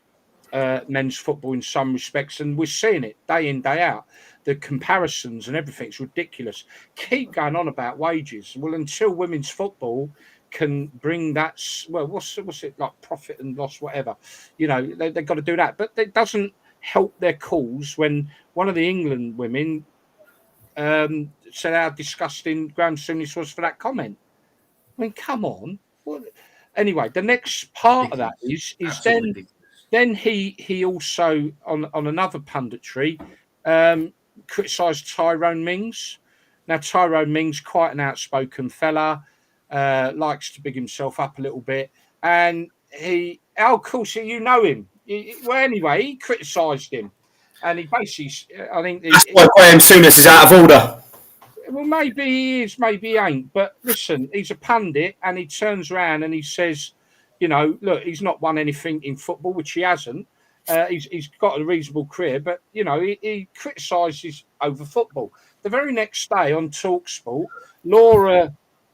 Speaker 2: men's football in some respects, and we're seeing it day in, day out. The comparisons and everything's ridiculous. Keep going on about wages. Well, until women's football can bring that, well, what's it like, profit and loss, whatever, they've got to do that. But it doesn't help their cause when one of the England women said how disgusting Graham Souness was for that comment. I mean, come on. Anyway, the next part of that is then he also on another punditry, criticised Tyrone Mings. Now, Tyrone Mings, quite an outspoken fella, likes to big himself up a little bit. And of course, you know him. Well, anyway, he criticised him. And he basically, I think...
Speaker 5: That's why Graham Souness is out of order.
Speaker 2: Well, maybe he is, maybe he ain't. But listen, he's a pundit and he turns around and he says, you know, look, he's not won anything in football, which he hasn't. He's got a reasonable career, but, you know, he criticises over football. The very next day on TalkSport,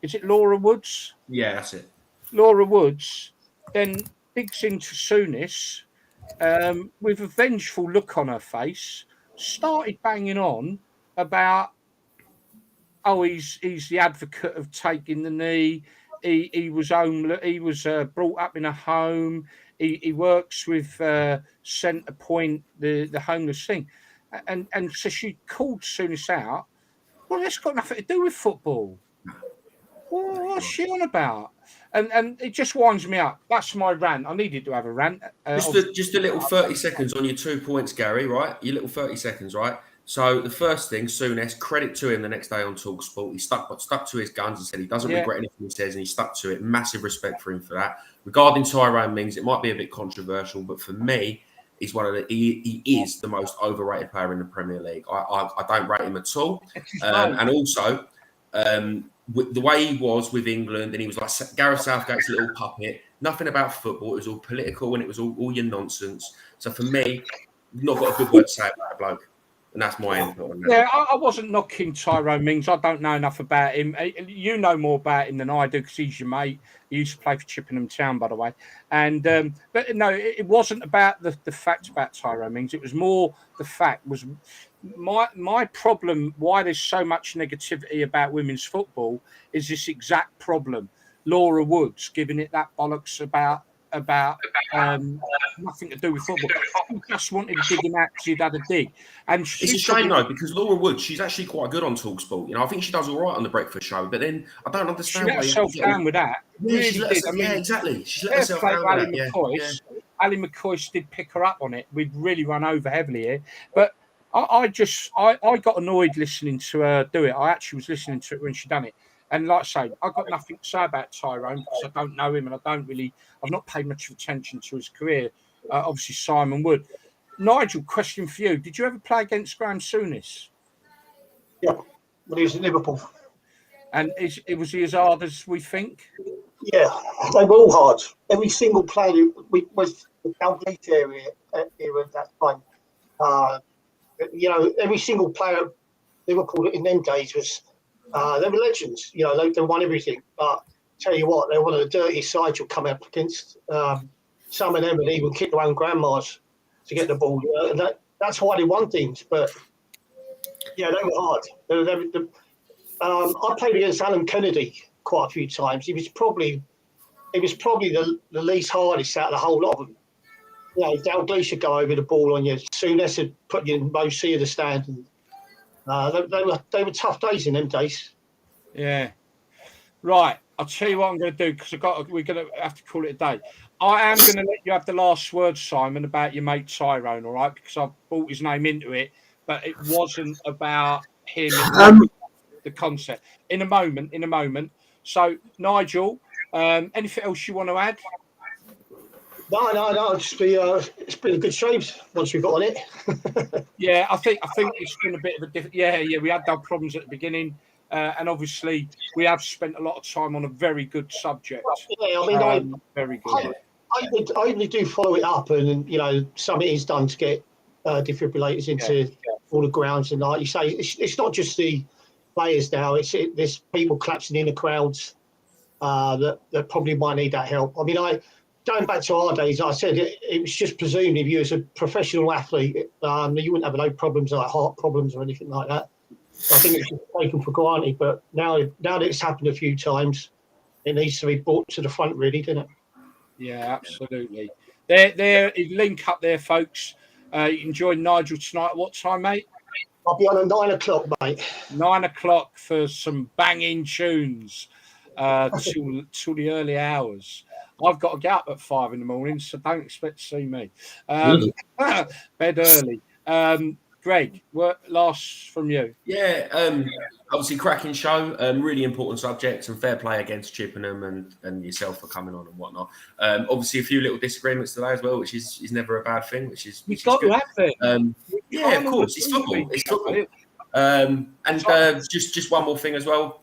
Speaker 2: is it Laura Woods?
Speaker 4: Yeah, that's it.
Speaker 2: Laura Woods then digs into Souness with a vengeful look on her face, started banging on about, oh, he's the advocate of taking the knee. He was brought up in a home. He works with Centre Point, the homeless thing, and so she called Souness out. Well, that's got nothing to do with football. Well, what's she on about? And it just winds me up. That's my rant. I needed to have a rant.
Speaker 4: Just a little 30 seconds on your 2 points, Gary, right? Your little 30 seconds, right? So the first thing, Souness, credit to him the next day on TalkSport. He stuck to his guns and said he doesn't regret anything he says, and he stuck to it. Massive respect for him for that. Regarding Tyrone Mings, it might be a bit controversial, but for me, he's he is the most overrated player in the Premier League. I don't rate him at all. And also, the way he was with England, and he was like Gareth Southgate's little puppet. Nothing about football. It was all political, and it was all your nonsense. So for me, not got a good word to say about the bloke. And that's my input on that.
Speaker 2: Yeah, I wasn't knocking Tyrone Mings. I don't know enough about him. You know more about him than I do because he's your mate. He used to play for Chippenham Town, by the way. And but no, it wasn't about the fact about Tyrone Mings. It was more the fact was my problem. Why there's so much negativity about women's football is this exact problem. Laura Woods giving it that bollocks about nothing to do with football. She just wanted to dig him out because he'd had a dig. And
Speaker 4: it's a shame though, because Laura Wood, she's actually quite good on TalkSport. You know, I think she does all right on the breakfast show. But then I don't understand
Speaker 2: why she let herself down with that. Really did.
Speaker 4: Yeah, exactly. She let herself down with that.
Speaker 2: Ali McCoy did pick her up on it. We'd really run over heavily here, but I got annoyed listening to her do it. I actually was listening to it when she done it. And like I say, I've got nothing to say about Tyrone because I don't know him and I've not paid much attention to his career. Obviously, Simon Wood. Nigel, question for you. Did you ever play against Graham Souness?
Speaker 3: Yeah, when he was in Liverpool.
Speaker 2: And was he as hard as we think?
Speaker 3: Yeah, they were all hard. Every single player was the Dalglish area at that time. You know, every single player at Liverpool in them days was... they were legends, you know, they won everything. But tell you what, they're one of the dirtiest sides you'll come up against. Some of them would even kick their own grandmas to get the ball. You know, and that's why they won things. But yeah, they were hard. I played against Alan Kennedy quite a few times. He was probably the least hardest out of the whole lot of them. You know, Dalglish would go over the ball on you. Souness would put you in both sea of the stand. And, they were tough days in them days.
Speaker 2: Yeah. Right. I'll tell you what I'm going to do because we're going to have to call it a day. I am going to let you have the last word, Simon, about your mate Tyrone, all right? Because I've brought his name into it, but it wasn't about him. The concept. In a moment. So, Nigel, anything else you want to add?
Speaker 3: No. It's been a good show once we got on it.
Speaker 2: Yeah, I think it's been a bit of a different. Yeah. We had no problems at the beginning, and obviously we have spent a lot of time on a very good subject.
Speaker 3: Yeah, I mean,
Speaker 2: very good.
Speaker 3: I only do follow it up, and you know, some it is done to get defibrillators into all the grounds, and like you say, it's not just the players now. There's people collapsing in the crowds that probably might need that help. I mean, going back to our days, I said it was just presumed if you was a professional athlete, you wouldn't have no problems like heart problems or anything like that. I think it's just taken for granted. But now that it's happened a few times, it needs to be brought to the front, really, doesn't it?
Speaker 2: Yeah, absolutely. There, link up there, folks. You can join Nigel tonight. At what time, mate?
Speaker 3: I'll be on at 9 o'clock, mate.
Speaker 2: 9 o'clock for some banging tunes till the early hours. I've got to get up at 5 a.m, so don't expect to see me. Bed early. Greg, what last from you?
Speaker 4: Yeah, obviously cracking show, really important subjects, and fair play against Chippenham and yourself for coming on and whatnot. Obviously a few little disagreements today as well, which is never a bad thing, which is
Speaker 2: You've got
Speaker 4: good.
Speaker 2: to have it.
Speaker 4: Yeah, of course, it's football. It's football. Just one more thing as well,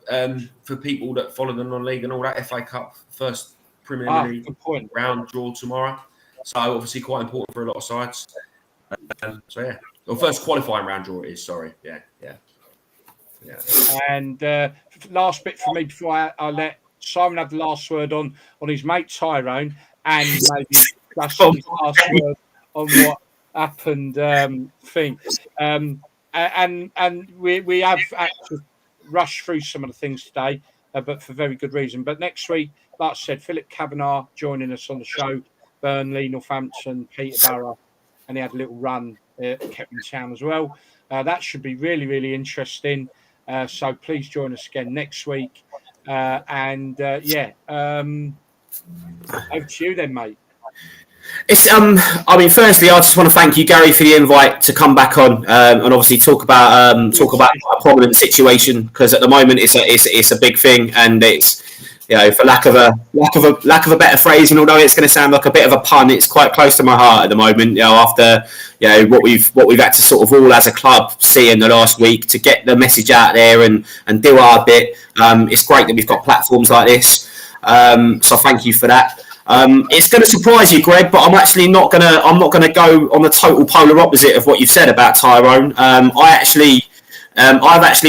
Speaker 4: for people that follow the non-league and all that, FA Cup first Premier League round draw tomorrow, so obviously quite important for a lot of sides. So yeah, or first qualifying round draw it is. Sorry, yeah.
Speaker 2: And last bit for me before I let Simon have the last word on his mate Tyrone, and maybe just his last word on what happened. And we have had to rush through some of the things today, but for very good reason. But next week, like I said, Philip Kavanagh joining us on the show, Burnley, Northampton, Peterborough, and he had a little run kept in town as well. That should be really, really interesting. So please join us again next week. Over to you then, mate.
Speaker 5: It's I mean, firstly, I just want to thank you, Gary, for the invite to come back on and obviously talk about a prominent situation, because at the moment it's a big thing, and it's, you know, for lack of a better phrase, and although it's going to sound like a bit of a pun, it's quite close to my heart at the moment. You know, after, you know, what we've had to sort of all as a club see in the last week to get the message out there and do our bit. It's great that we've got platforms like this. So thank you for that. It's going to surprise you, Greg, but I'm not gonna go on the total polar opposite of what you've said about Tyrone. I've actually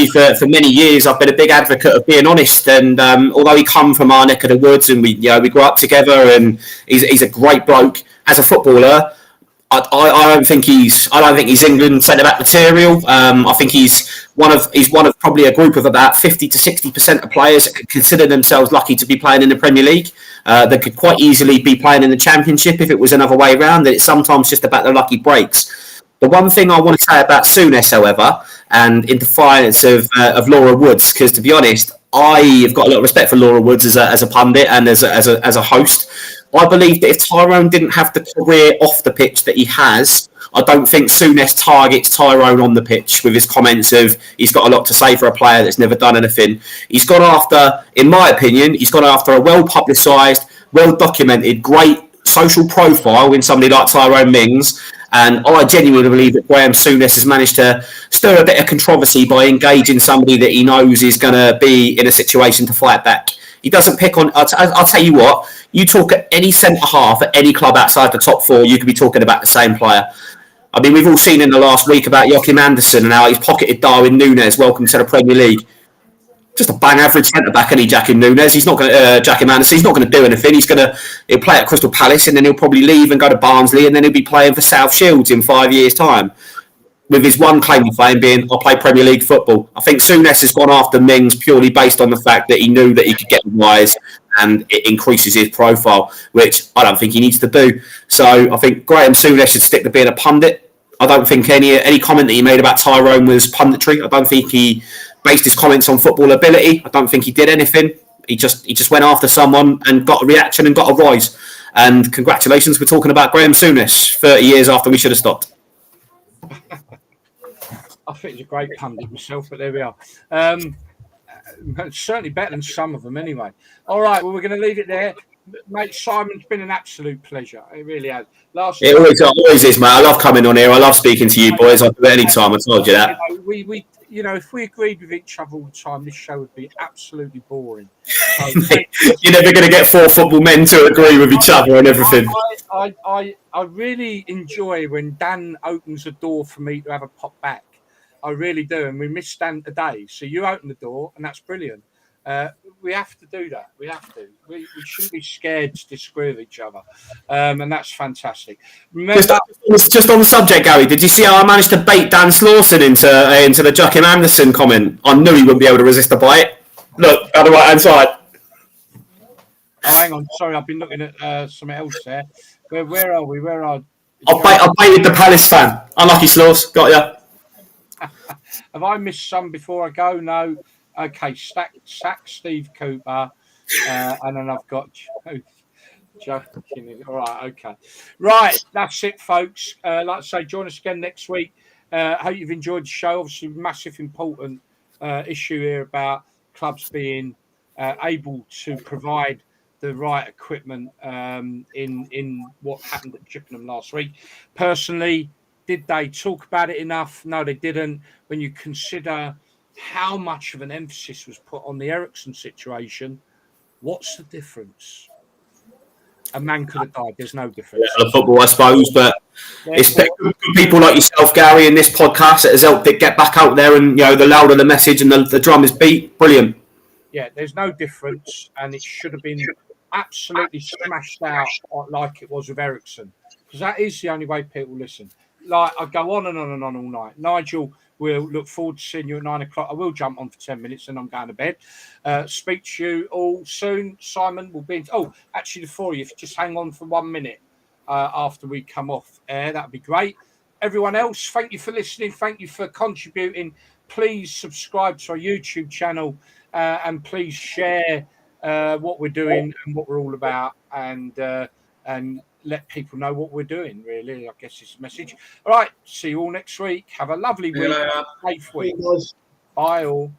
Speaker 5: for many years I've been a big advocate of being honest, and although he come from our neck of the woods and we grew up together, and he's a great bloke as a footballer. I don't think he's England centre back material. I think he's one of probably a group of about 50 to 60% of players that could consider themselves lucky to be playing in the Premier League. That could quite easily be playing in the Championship if it was another way around. That it's sometimes just about the lucky breaks. The one thing I want to say about Souness, however, and in defiance of Laura Woods, because to be honest, I've got a lot of respect for Laura Woods as a pundit and as a host. I believe that if Tyrone didn't have the career off the pitch that he has, I don't think Souness targets Tyrone on the pitch with his comments of he's got a lot to say for a player that's never done anything. He's gone after, in my opinion, a well-publicised, well-documented, great social profile in somebody like Tyrone Mings. And I genuinely believe that Graham Souness has managed to stir a bit of controversy by engaging somebody that he knows is going to be in a situation to fight back. He doesn't pick on... I'll tell you what, you talk at any centre-half at any club outside the top four, you could be talking about the same player. I mean, we've all seen in the last week about Joachim Andersen and how he's pocketed Darwin Núñez. Welcome to the Premier League. Just a bang average centre back, any Joachim Núñez. He's not going to Joachim Andersen. He's not going to do anything. He'll play at Crystal Palace, and then he'll probably leave and go to Barnsley, and then he'll be playing for South Shields in 5 years' time. With his one claim to fame being, I'll play Premier League football. I think Souness has gone after Mings purely based on the fact that he knew that he could get wise, and it increases his profile, which I don't think he needs to do. So I think Graham Souness should stick to being a pundit. I don't think any comment that he made about Tyrone was punditry. I don't think he based his comments on football ability. I don't think he did anything. He just went after someone and got a reaction and got a rise. And congratulations, we're talking about Graham Souness 30 years after we should have stopped.
Speaker 2: I think he's a great pundit myself, but there we are. Certainly better than some of them anyway. All right, well, we're going to leave it there. Mate, Simon, it's been an absolute pleasure. It really has.
Speaker 5: It always is, mate. I love coming on here. I love speaking to you boys. I'll do it any time. I told you that.
Speaker 2: If we agreed with each other all the time, this show would be absolutely boring.
Speaker 5: You're never going to get four football men to agree with each other on everything.
Speaker 2: I really enjoy when Dan opens the door for me to have a pop back. I really do, and we miss Dan today. So you open the door, and that's brilliant. We have to do that. We have to. We shouldn't be scared to disagree with each other, and that's fantastic. Remember,
Speaker 5: just on the subject, Gary, did you see how I managed to bait Dan Slauson into the Joachim Andersen comment? I knew he wouldn't be able to resist a bite. Look, on the right hand side.
Speaker 2: Oh, hang on. Sorry, I've been looking at something else there. Where are we?
Speaker 5: I baited the Palace fan. Unlucky, Slaws. Got ya.
Speaker 2: Have I missed some before I go? No. Okay, sack Steve Cooper, and then I've got Joe. All right, okay. Right, that's it, folks. Like I say, join us again next week. Hope you've enjoyed the show. Obviously, massive important issue here about clubs being able to provide the right equipment in what happened at Chippenham last week. Personally, did they talk about it enough? No, they didn't. When you consider how much of an emphasis was put on the Ericsson situation, what's the difference? A man could have died. There's no difference.
Speaker 5: Of football, I suppose, but it's
Speaker 2: Therefore,
Speaker 5: people like yourself, Gary, in this podcast that has helped it get back out there, and the louder the message and the drum is beat, brilliant.
Speaker 2: yeah, there's no difference, and it should have been absolutely smashed out like it was with Ericsson, because that is the only way people listen. Like, I go on and on and on all night. Nigel, we'll look forward to seeing you at 9 o'clock. I will jump on for 10 minutes and I'm going to bed. Speak to you all soon. Simon will be in. Oh, actually, the four of you, if you just hang on for 1 minute after we come off air, that'd be great. Everyone else, thank you for listening. Thank you for contributing. Please subscribe to our YouTube channel and please share what we're doing and what we're all about, and let people know what we're doing, really, I guess is the message. All right, see you all next week. Have a lovely week. Safe week. Bye all.